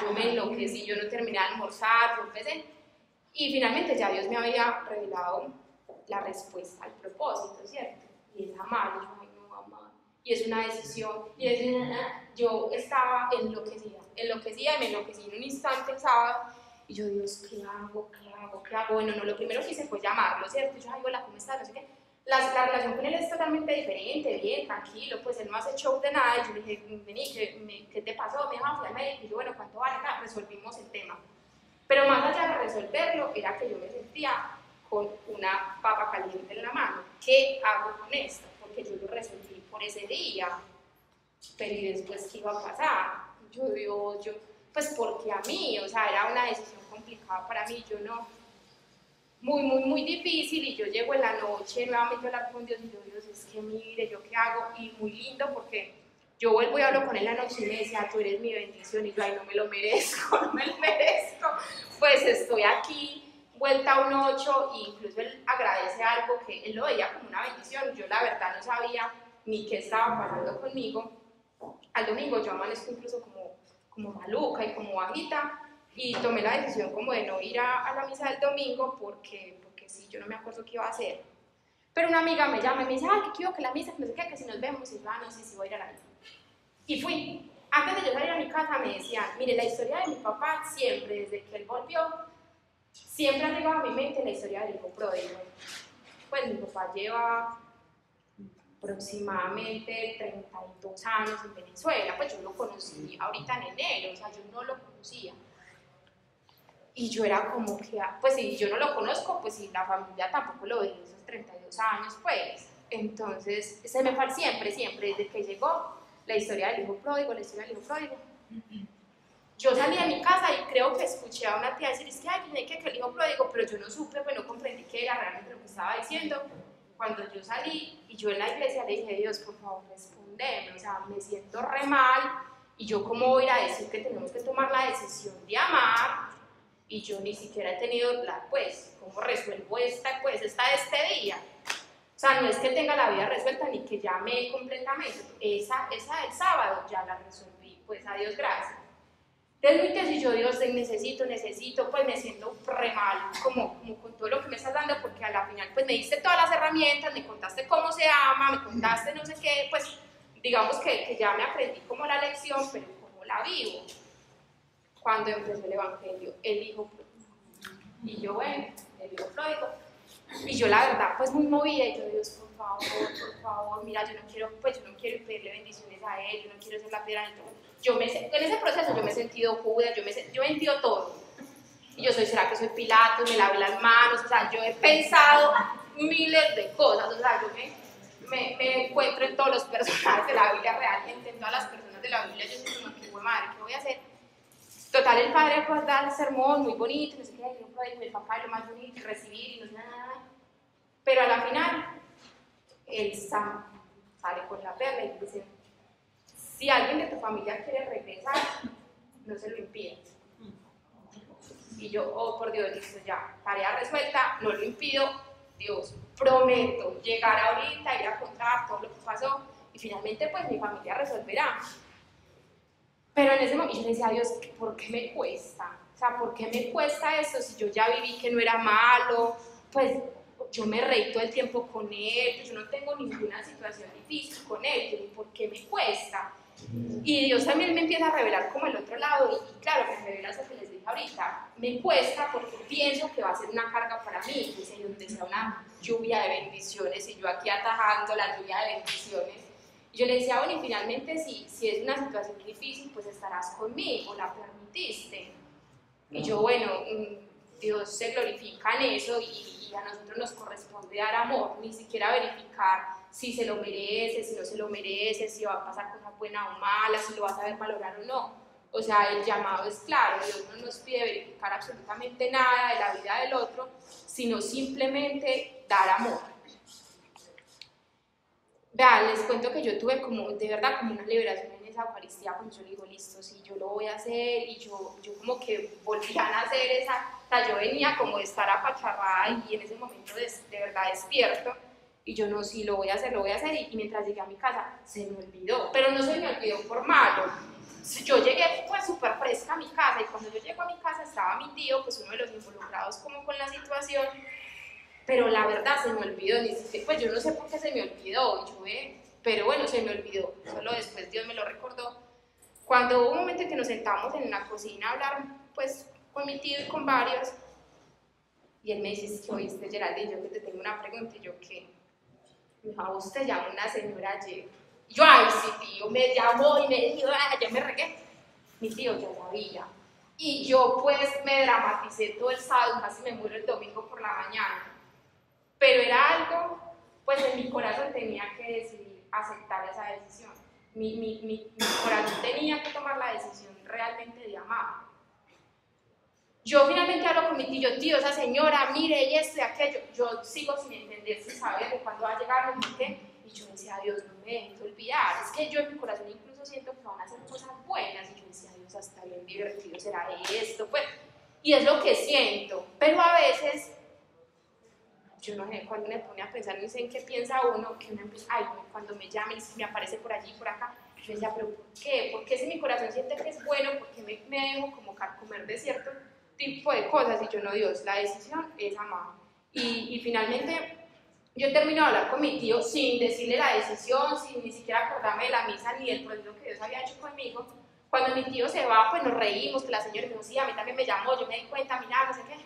Yo me enloquecí, yo no terminé de almorzar, yo empecé. Y finalmente ya Dios me había revelado la respuesta al propósito, ¿cierto? Y es amar, y yo, ay, no, amar. Y es una decisión, y yo estaba enloquecida, y me enloquecí en un instante el sábado, y yo, Dios, ¿qué hago? Bueno, no, lo primero que hice fue llamarlo, ¿cierto? Y yo, ay, hola, ¿cómo estás? No sé qué. La relación con él es totalmente diferente, bien, tranquilo, pues él no hace show de nada, y yo le dije, vení, ¿qué te pasó? Me dijo, fui al médico, y yo, bueno, ¿cuánto vale? Nada, resolvimos el tema. Pero más allá de resolverlo, era que yo me sentía con una papa caliente en la mano. ¿Qué hago con esto? Porque yo lo resolví por ese día, pero ¿y después qué iba a pasar? Yo, pues porque a mí, o sea, era una decisión complicada para mí, yo no, muy difícil, y yo llego en la noche nuevamente a hablar con Dios, y yo, Dios, es que mire, ¿yo qué hago? Y muy lindo porque yo vuelvo y hablo con él la noche y me decía, tú eres mi bendición, y yo, ay, no me lo merezco, pues estoy aquí, vuelta a un 8, e incluso él agradece algo que él lo veía como una bendición, yo la verdad no sabía ni qué estaba pasando conmigo. Al domingo yo amanezco incluso como maluca y como bajita, y tomé la decisión como de no ir a la misa del domingo porque sí, yo no me acuerdo qué iba a hacer. Pero una amiga me llama y me dice, ay, que quiero que la misa, que no sé qué, que si nos vemos, y yo, no sé si voy a ir a la misa. Y fui. antes de yo salir a mi casa me decían, mire, la historia de mi papá siempre, desde que él volvió, siempre ha llegado a mi mente la historia del hijo pródigo. Pues mi papá lleva aproximadamente 32 años en Venezuela, pues yo lo conocí ahorita en enero, o sea, yo no lo conocía. Y yo era como que, pues si yo no lo conozco, pues si la familia tampoco lo ve en esos 32 años, pues. Entonces, se me fue siempre, desde que llegó, la historia del hijo pródigo, la historia del hijo pródigo. Yo salí de mi casa y creo que escuché a una tía decir, es que ay, tiene que el hijo pródigo, pero yo no supe, pues no comprendí qué era realmente lo que estaba diciendo. Cuando yo salí y yo en la iglesia le dije, Dios, por favor, respóndeme, o sea, me siento re mal, y yo cómo voy a ir a decir que tenemos que tomar la decisión de amar, y yo ni siquiera he tenido pues, ¿cómo resuelvo este día? O sea, no es que tenga la vida resuelta ni que ya me completamente. Esa del sábado ya la resolví, pues a Dios gracias. Entonces, y yo, Dios, necesito, pues me siento re mal, como con todo lo que me estás dando, porque a la final, pues me diste todas las herramientas, me contaste cómo se ama, me contaste no sé qué, pues digamos que ya me aprendí como la lección, pero cómo la vivo. Cuando empezó el evangelio, el hijo pródigo. Y yo, bueno, el hijo pródigo. Y yo la verdad, pues muy movida, y yo, Dios, por favor, mira, yo no quiero pedirle bendiciones a él, yo no quiero ser la piedra en todo. En ese proceso yo me he sentido Judas, yo he sentido todo. Y yo ¿será que soy Pilato? Me lavé las manos, o sea, yo he pensado miles de cosas, o sea, yo me encuentro en todos los personajes de la Biblia, realmente en todas las personas de la Biblia, yo soy como que, madre, ¿qué voy a hacer? Total, el padre pues da el sermón muy bonito, no sé qué, el papá es lo más bonito, recibir y no sé nada. Pero a la final, el Sam sale con la perla y dice, si alguien de tu familia quiere regresar, no se lo impides. Y yo, oh por Dios, listo ya, tarea resuelta, no lo impido, Dios, prometo llegar ahorita, ir a contar todo lo que pasó y finalmente pues mi familia resolverá. Pero en ese momento yo le decía a Dios, ¿por qué me cuesta? O sea, ¿por qué me cuesta esto si yo ya viví que no era malo? Pues yo me reí todo el tiempo con él, pues yo no tengo ninguna situación difícil con él, ¿por qué me cuesta? Y Dios también me empieza a revelar como el otro lado, y claro, me revela eso que les dije ahorita, me cuesta porque pienso que va a ser una carga para mí, dice, donde sea una lluvia de bendiciones, y yo aquí atajando la lluvia de bendiciones. Y yo le decía, bueno, y finalmente si es una situación difícil, pues estarás conmigo, la permitiste. Y yo, bueno, Dios se glorifica en eso y a nosotros nos corresponde dar amor, ni siquiera verificar si se lo merece, si no se lo merece, si va a pasar cosa buena o mala, si lo vas a saber valorar o no. O sea, el llamado es claro, Dios no nos pide verificar absolutamente nada de la vida del otro, sino simplemente dar amor. Vean, les cuento que yo tuve de verdad como una liberación en esa Eucaristía cuando yo le digo, listo, sí, yo lo voy a hacer, y yo como que volví a nacer o sea, yo venía como de estar apacharrada y en ese momento de verdad despierto, y yo no, sí, lo voy a hacer, y mientras llegué a mi casa se me olvidó, pero no se me olvidó por malo. Yo llegué pues súper fresca a mi casa, y cuando yo llego a mi casa estaba mi tío, pues uno de los involucrados como con la situación, pero la verdad se me olvidó, ni siquiera, pues yo no sé por qué se me olvidó, pero bueno, se me olvidó, solo después Dios me lo recordó. Cuando hubo un momento en que nos sentamos en la cocina a hablar pues con mi tío y con varios, y él me dice, ¿qué oíste, Geraldine? Yo que te tengo una pregunta, y yo, ¿qué? Me dijo, ¿a vos te llamó una señora ayer? Y yo, ay, sí, tío, me llamó y me dijo, ya me regué. Mi tío ya sabía. Y yo pues me dramaticé todo el sábado, casi me muero el domingo por la mañana. Pero era algo, pues en mi corazón tenía que decidir aceptar esa decisión. Mi corazón tenía que tomar la decisión realmente de amar. Yo finalmente hablo con mi tío, esa señora, mire, y esto y aquello. Yo sigo sin entender, sin saber de cuándo va a llegar, no sé qué. Y yo decía, Dios, no me dejes olvidar. Es que yo en mi corazón incluso siento que van a hacer cosas buenas. Y yo decía, Dios, hasta bien divertido será esto, pues. Y es lo que siento. Pero a veces, yo no sé, cuando me pone a pensar, no sé en qué piensa uno, que uno empieza, ay, cuando me llamen, me aparece por allí, por acá. Yo decía, pero ¿por qué? ¿Por qué si mi corazón siente que es bueno? ¿Por qué me dejo como carcomer de cierto tipo de cosas? Y yo, no, Dios, la decisión es amar. Y finalmente yo termino de hablar con mi tío sin decirle la decisión, sin ni siquiera acordarme de la misa ni del proceso que Dios había hecho conmigo, Cuando mi tío se va, pues nos reímos, que la señora me dijo, sí, a mí también me llamó, yo me di cuenta, mira, no sé qué.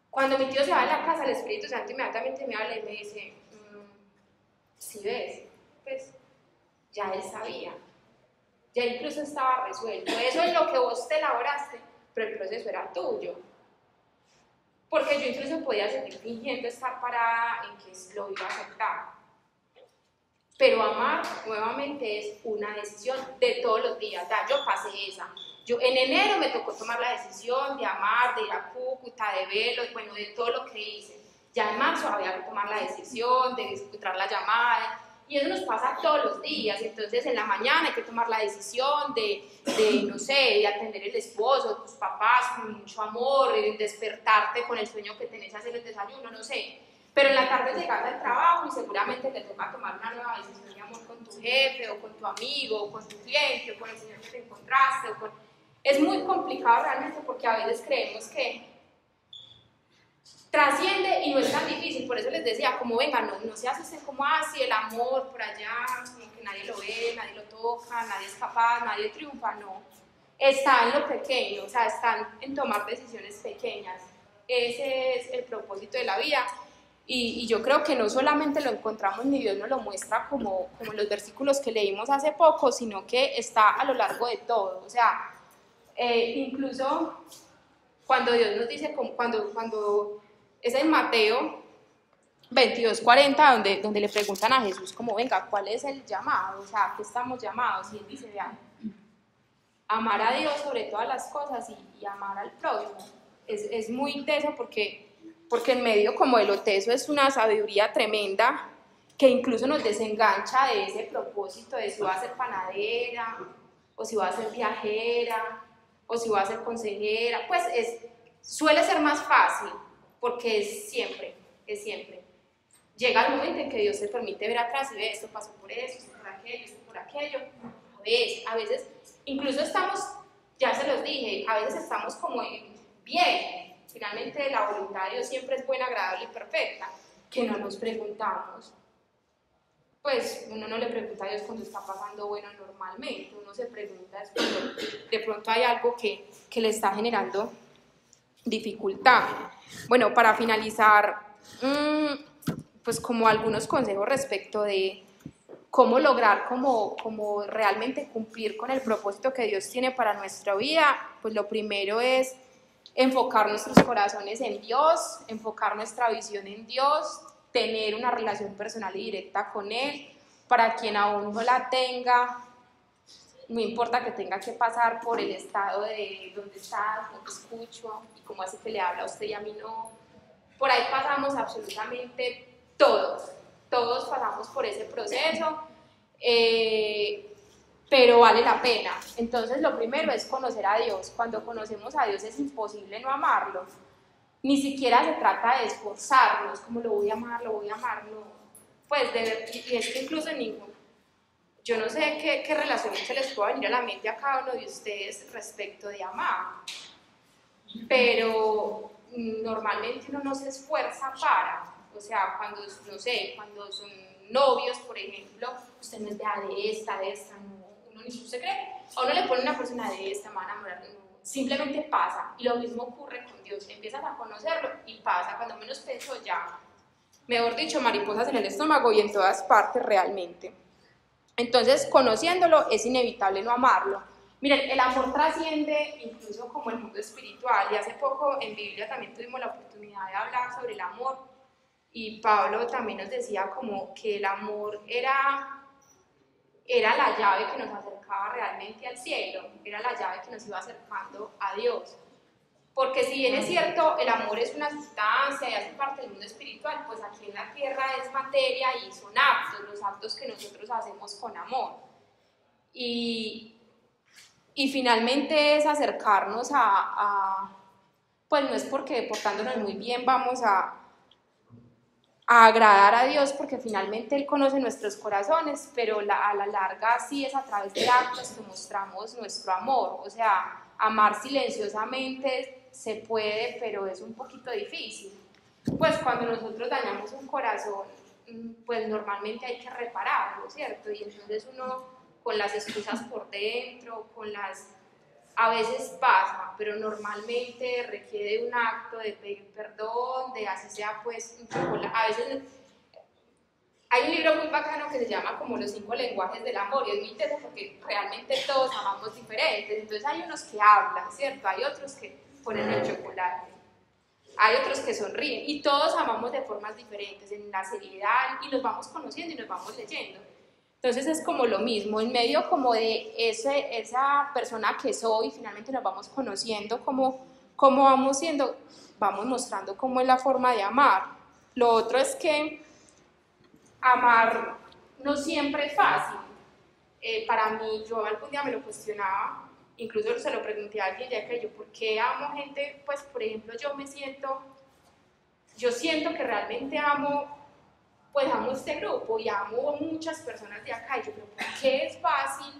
Cuando mi tío se va de la casa, el Espíritu Santo inmediatamente me habla y me dice, si ves, pues ya él sabía, ya incluso estaba resuelto, eso es lo que vos te elaboraste, pero el proceso era tuyo. Porque yo incluso podía seguir fingiendo estar parada en que lo iba a aceptar. Pero amar nuevamente es una decisión de todos los días. Ya, yo pasé esa. En enero me tocó tomar la decisión de amar, de ir a Cúcuta, de verlo, bueno, de todo lo que hice. Ya en marzo había que tomar la decisión de escuchar la llamada. Y eso nos pasa todos los días. Entonces en la mañana hay que tomar la decisión de no sé, de atender el esposo, tus papás con mucho amor, de despertarte con el sueño que tenés, hacer el desayuno, no sé. Pero en la tarde llegas al trabajo y seguramente te toca tomar una nueva decisión de amor con tu jefe, o con tu amigo, o con tu cliente, o con el señor que te encontraste. Es muy complicado realmente porque a veces creemos que trasciende y no es tan difícil. Por eso les decía, como venga, no se asusten como así, el amor por allá, como que nadie lo ve, nadie lo toca, nadie es capaz, nadie triunfa, no. Está en lo pequeño, o sea, están en tomar decisiones pequeñas. Ese es el propósito de la vida. Y yo creo que no solamente lo encontramos ni Dios nos lo muestra como los versículos que leímos hace poco, sino que está a lo largo de todo. O sea, incluso cuando Dios nos dice, cuando es en Mateo 22:40, donde le preguntan a Jesús como, venga, ¿cuál es el llamado? O sea, ¿a qué estamos llamados? Y él dice, vean, amar a Dios sobre todas las cosas y amar al prójimo. Es muy teso porque en medio como de lo teso es una sabiduría tremenda que incluso nos desengancha de ese propósito de si va a ser panadera, o si va a ser viajera, o si va a ser consejera. Pues suele ser más fácil, porque es siempre. Llega el momento en que Dios te permite ver atrás y ve, esto pasó por eso, esto por aquello. A veces, incluso estamos, ya se los dije, a veces estamos como bien. Finalmente la voluntad de Dios siempre es buena, agradable y perfecta, que no nos preguntamos. Pues uno no le pregunta a Dios cuando está pasando bueno normalmente, uno se pregunta es cuando de pronto hay algo que le está generando dificultad. Bueno, para finalizar, pues como algunos consejos respecto de cómo lograr, cómo realmente cumplir con el propósito que Dios tiene para nuestra vida, pues lo primero es enfocar nuestros corazones en Dios, enfocar nuestra visión en Dios, tener una relación personal y directa con Él. Para quien aún no la tenga, no importa que tenga que pasar por el estado de dónde estás, no te escucho, y cómo hace que le habla a usted y a mí no. Por ahí pasamos absolutamente todos pasamos por ese proceso, pero vale la pena. Entonces lo primero es conocer a Dios. Cuando conocemos a Dios es imposible no amarlo. Ni siquiera se trata de esforzarnos, como lo voy a amar, no. Pues y es que incluso yo no sé qué relación se les puede venir a la mente a cada uno de ustedes respecto de amar, pero normalmente uno no se esfuerza o sea, cuando son novios, por ejemplo, usted no es de esta, no, uno ni se cree, a uno le pone una persona de esta, me van a enamorar, no, simplemente pasa, y lo mismo ocurre con Dios, empiezas a conocerlo y pasa, cuando menos pienso ya, mejor dicho, mariposas en el estómago y en todas partes realmente. Entonces, conociéndolo es inevitable no amarlo. Miren, el amor trasciende incluso como el mundo espiritual, y hace poco en Biblia también tuvimos la oportunidad de hablar sobre el amor, y Pablo también nos decía como que el amor era la llave que nos acercaba realmente al cielo, era la llave que nos iba acercando a Dios. Porque si bien es cierto, el amor es una sustancia y hace parte del mundo espiritual, pues aquí en la tierra es materia y son actos, los actos que nosotros hacemos con amor. Y finalmente es acercarnos pues no es porque portándonos muy bien vamos a agradar a Dios, porque finalmente Él conoce nuestros corazones, pero a la larga sí es a través de actos que mostramos nuestro amor. O sea, amar silenciosamente se puede, pero es un poquito difícil. Pues cuando nosotros dañamos un corazón, pues normalmente hay que repararlo, ¿cierto? Y entonces uno con las excusas por dentro, a veces pasa, pero normalmente requiere un acto de pedir perdón, de así sea pues un chocolate. A veces hay un libro muy bacano que se llama como Los 5 lenguajes del amor, y es muy interesante porque realmente todos amamos diferentes. Entonces hay unos que hablan, ¿cierto? Hay otros que ponen el chocolate, hay otros que sonríen, y todos amamos de formas diferentes, en la seriedad, y nos vamos conociendo y nos vamos leyendo. Entonces es como lo mismo, en medio como de esa persona que soy, finalmente nos vamos conociendo, cómo vamos siendo, vamos mostrando cómo es la forma de amar. Lo otro es que amar no siempre es fácil. Para mí, yo algún día me lo cuestionaba, incluso se lo pregunté a alguien, ya que yo, ¿por qué amo gente? Pues, por ejemplo, yo siento que realmente amo este grupo y amo a muchas personas de acá, y yo creo, ¿por qué es fácil?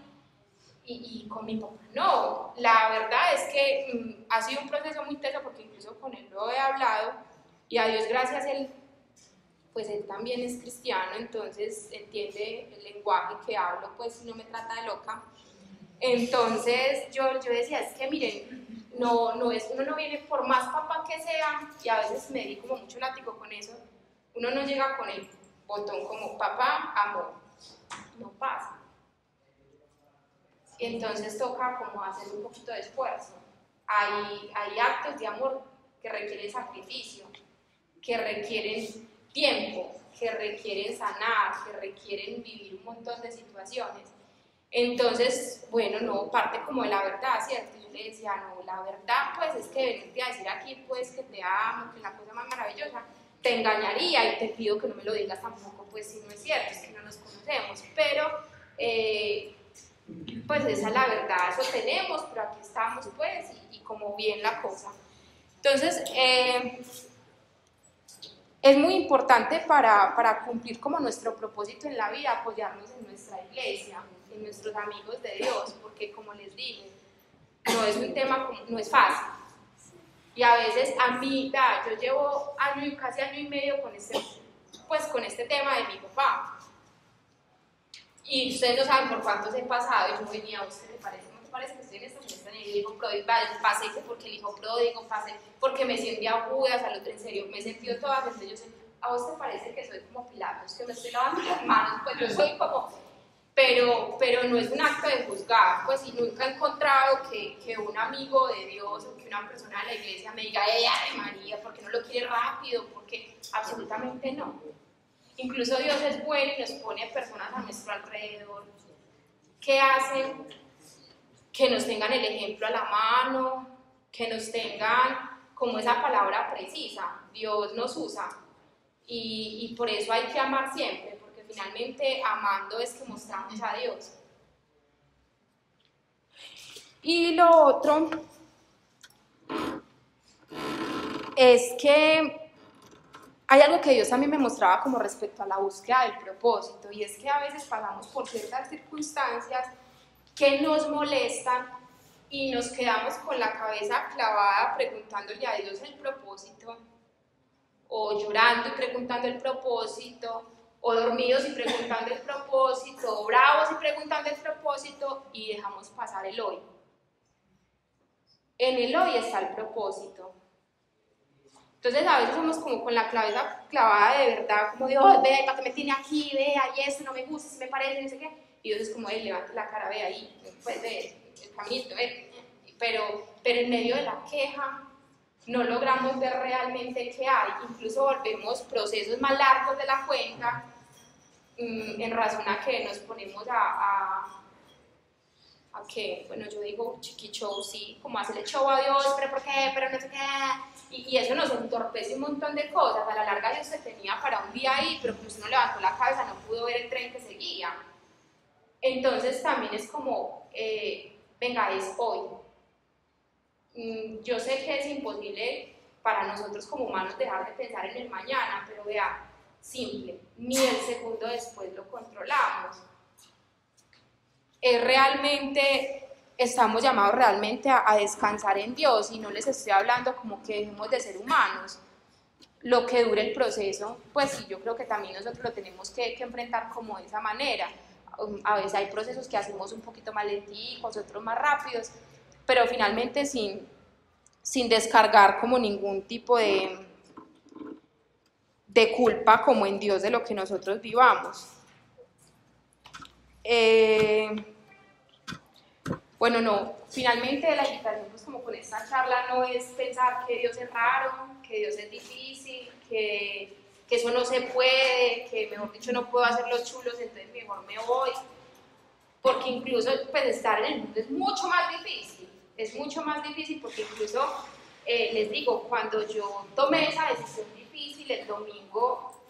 Y con mi papá no. La verdad es que ha sido un proceso muy teso, porque incluso con él lo he hablado, y a Dios gracias, él también es cristiano, entonces entiende el lenguaje que hablo, pues no me trata de loca. Entonces yo decía, es que miren, uno no viene, por más papá que sea, y a veces me di como mucho látigo con eso, uno no llega con el botón como papá, amor, no pasa. Entonces toca como hacer un poquito de esfuerzo. Hay actos de amor que requieren sacrificio, que requieren tiempo, que requieren sanar, que requieren vivir un montón de situaciones. Entonces, bueno, no, parte como de la verdad, ¿cierto? Yo le decía, no, la verdad pues es que venirte a decir aquí pues que te amo, que es la cosa más maravillosa, te engañaría, y te pido que no me lo digas tampoco, pues si no es cierto, es que no nos conocemos, pero pues esa es la verdad, eso tenemos, pero aquí estamos pues, y como bien la cosa. Entonces, es muy importante para cumplir como nuestro propósito en la vida, apoyarnos en nuestra iglesia, en nuestros amigos de Dios, porque como les digo, no es un tema, no es fácil. Y a veces a mí, yo llevo casi año y medio con este tema de mi papá. Y ustedes no saben por cuántos he pasado, y yo venía, ¿a usted le parece? ¿No te parece que estoy en esta fiesta? Y el hijo pródigo, pasé porque el hijo pródigo, pasé porque me sentí agudas, al otro en serio, me he sentido todas, entonces yo sé, ¿a vos te parece que soy como Pilatos, que me estoy lavando las manos? Pues yo soy como, pero no es un acto de juzgar, pues, y nunca he encontrado que un amigo de Dios o que una persona de la iglesia me diga, ¡ay, María, ¿por qué no lo quiere rápido? Porque absolutamente no. Incluso Dios es bueno y nos pone personas a nuestro alrededor que hacen que nos tengan el ejemplo a la mano, que nos tengan como esa palabra precisa. Dios nos usa, y por eso hay que amar siempre, porque finalmente amando es que mostramos a Dios. Y lo otro es que hay algo que Dios a mí me mostraba como respecto a la búsqueda del propósito, y es que a veces pasamos por ciertas circunstancias que nos molestan y nos quedamos con la cabeza clavada preguntándole a Dios el propósito, o llorando y preguntando el propósito, o dormidos y preguntando el propósito, o bravos y preguntando el propósito, y dejamos pasar el hoy. En el hoy está el propósito. Entonces a veces somos como con la cabeza clavada de verdad, como Dios, ve, ¿para qué me tiene aquí? Vea, y eso no me gusta, si me parece, no sé qué. Y Dios es como, levante la cara, ve ahí, pues ve el caminito, ve. Pero en medio de la queja no logramos ver realmente qué hay. Incluso volvemos procesos más largos de la cuenta, en razón a que nos ponemos a que, bueno, yo digo chiqui show, sí, como hacerle show a Dios, pero ¿por qué? Pero no sé qué. Y eso nos entorpece un montón de cosas. A la larga Dios se tenía para un día ahí, pero como usted no levantó la cabeza, no pudo ver el tren que seguía. Entonces también es como, venga, es hoy. Yo sé que es imposible para nosotros como humanos dejar de pensar en el mañana, pero vea, simple, ni el segundo después lo controlamos. Estamos llamados realmente a descansar en Dios, y no les estoy hablando como que dejemos de ser humanos. Lo que dure el proceso, pues sí, yo creo que también nosotros lo tenemos que enfrentar como de esa manera. A veces hay procesos que hacemos un poquito más lenticos, otros más rápidos, pero finalmente sin descargar como ningún tipo de culpa como en Dios de lo que nosotros vivamos. Bueno, no, finalmente la invitación pues como con esta charla no es pensar que Dios es raro, que Dios es difícil, que eso no se puede, que mejor dicho no puedo hacer los chulos, entonces mejor me voy, porque incluso pues estar en el mundo es mucho más difícil porque incluso les digo, cuando yo tomé esa decisión difícil el domingo,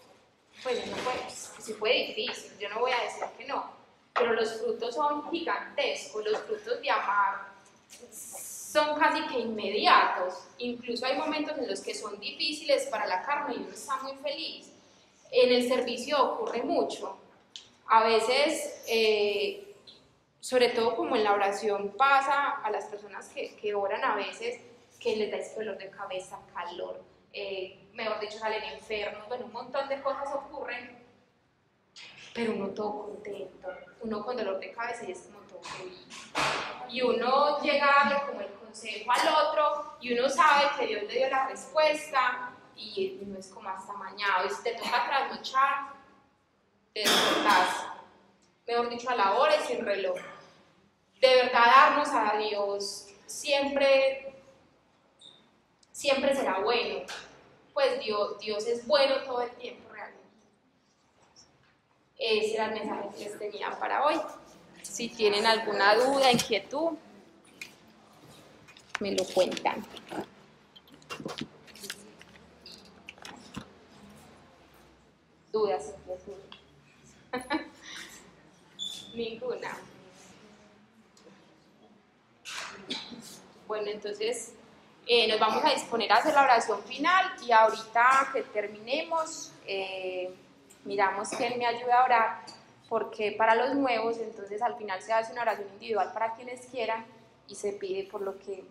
pues no fue, sí fue difícil, yo no voy a decir que no, pero los frutos son gigantescos, los frutos de amar son casi que inmediatos, incluso hay momentos en los que son difíciles para la carne y uno está muy feliz. En el servicio ocurre mucho, a veces, sobre todo como en la oración pasa a las personas que oran a veces, que les da ese dolor de cabeza, calor, mejor dicho salen enfermos, bueno, un montón de cosas ocurren, pero uno todo contento, uno con dolor de cabeza y es como todo feliz. Y uno llega a darle como el consejo al otro y uno sabe que Dios le dio la respuesta y no es como hasta mañana, y si te toca trasnochar, te despertás, mejor dicho a la hora y sin reloj. De verdad darnos a Dios siempre será bueno, pues Dios es bueno todo el tiempo realmente. Ese era el mensaje que les tenía para hoy. Si tienen alguna duda, inquietud, me lo cuentan. ¿Dudas? Ninguna. Bueno, entonces nos vamos a disponer a hacer la oración final y ahorita que terminemos, miramos quién me ayuda a orar, porque para los nuevos, entonces al final se hace una oración individual para quienes quieran y se pide por lo que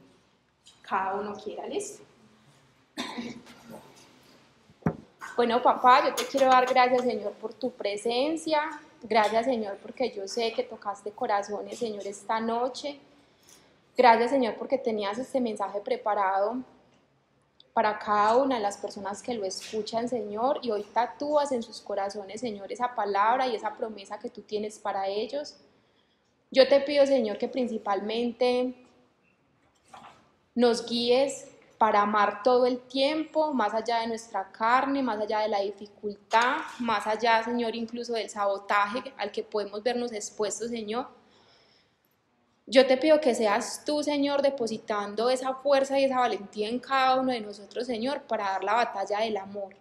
cada uno quiera. ¿Listo? Bueno, papá, yo te quiero dar gracias, Señor, por tu presencia. Gracias, Señor, porque yo sé que tocaste corazones, Señor, esta noche. Gracias, Señor, porque tenías este mensaje preparado para cada una de las personas que lo escuchan, Señor, y hoy tatúas en sus corazones, Señor, esa palabra y esa promesa que tú tienes para ellos. Yo te pido, Señor, que principalmente nos guíes para amar todo el tiempo, más allá de nuestra carne, más allá de la dificultad, más allá, Señor, incluso del sabotaje al que podemos vernos expuestos, Señor. Yo te pido que seas tú, Señor, depositando esa fuerza y esa valentía en cada uno de nosotros, Señor, para dar la batalla del amor.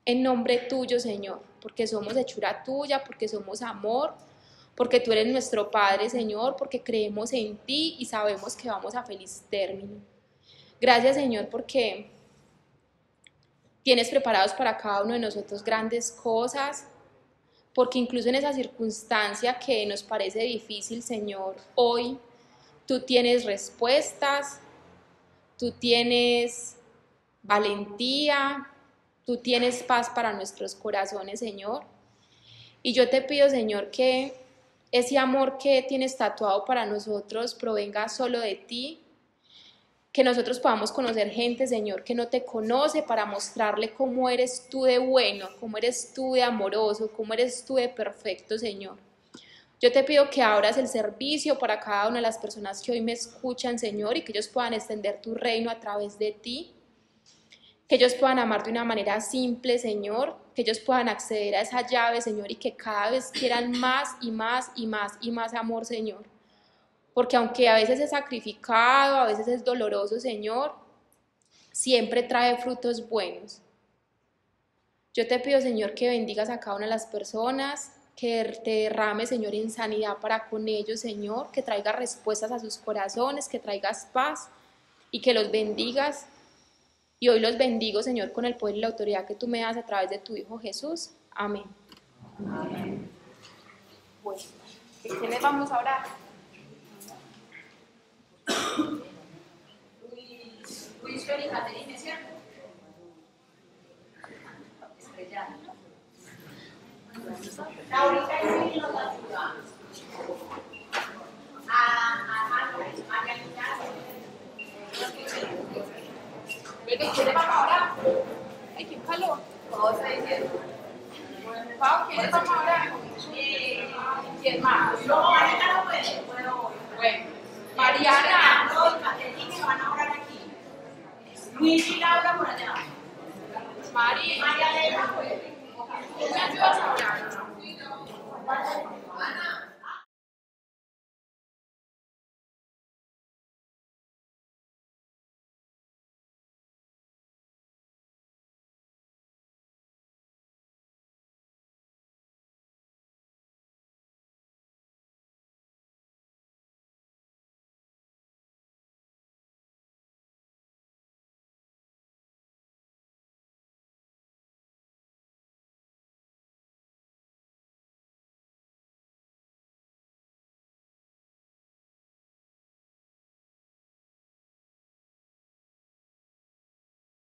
En nombre tuyo, Señor, porque somos hechura tuya, porque somos amor, porque tú eres nuestro Padre, Señor, porque creemos en ti y sabemos que vamos a feliz término. Gracias, Señor, porque tienes preparados para cada uno de nosotros grandes cosas, porque incluso en esa circunstancia que nos parece difícil, Señor, hoy tú tienes respuestas, tú tienes valentía, tú tienes paz para nuestros corazones, Señor. Y yo te pido, Señor, que ese amor que tienes tatuado para nosotros provenga solo de ti, que nosotros podamos conocer gente, Señor, que no te conoce, para mostrarle cómo eres tú de bueno, cómo eres tú de amoroso, cómo eres tú de perfecto, Señor. Yo te pido que abras el servicio para cada una de las personas que hoy me escuchan, Señor, y que ellos puedan extender tu reino a través de ti, que ellos puedan amar de una manera simple, Señor, que ellos puedan acceder a esa llave, Señor, y que cada vez quieran más y más y más y más amor, Señor. Porque aunque a veces es sacrificado, a veces es doloroso, Señor, siempre trae frutos buenos. Yo te pido, Señor, que bendigas a cada una de las personas, que te derrame, Señor, en sanidad para con ellos, Señor, que traigas respuestas a sus corazones, que traigas paz y que los bendigas. Y hoy los bendigo, Señor, con el poder y la autoridad que tú me das a través de tu Hijo Jesús. Amén. Amén. Bueno, ¿quiénes vamos a orar? Luis Fer y Caterine, ¿cierto? Estrellada. Ahorita sí nos ayuda. Oiga, ¿quiénes van a orar? Ay, qué calor. Todos está diciendo. Pau, ¿quiénes van a orar? ¿Quién más? No, ahorita no puedo. Bueno, Mariana. Los catequines van a orar aquí. Luis y Laura por allá. Mari. María Elena, pues. ¿Tú me ayudas a orar? Ana.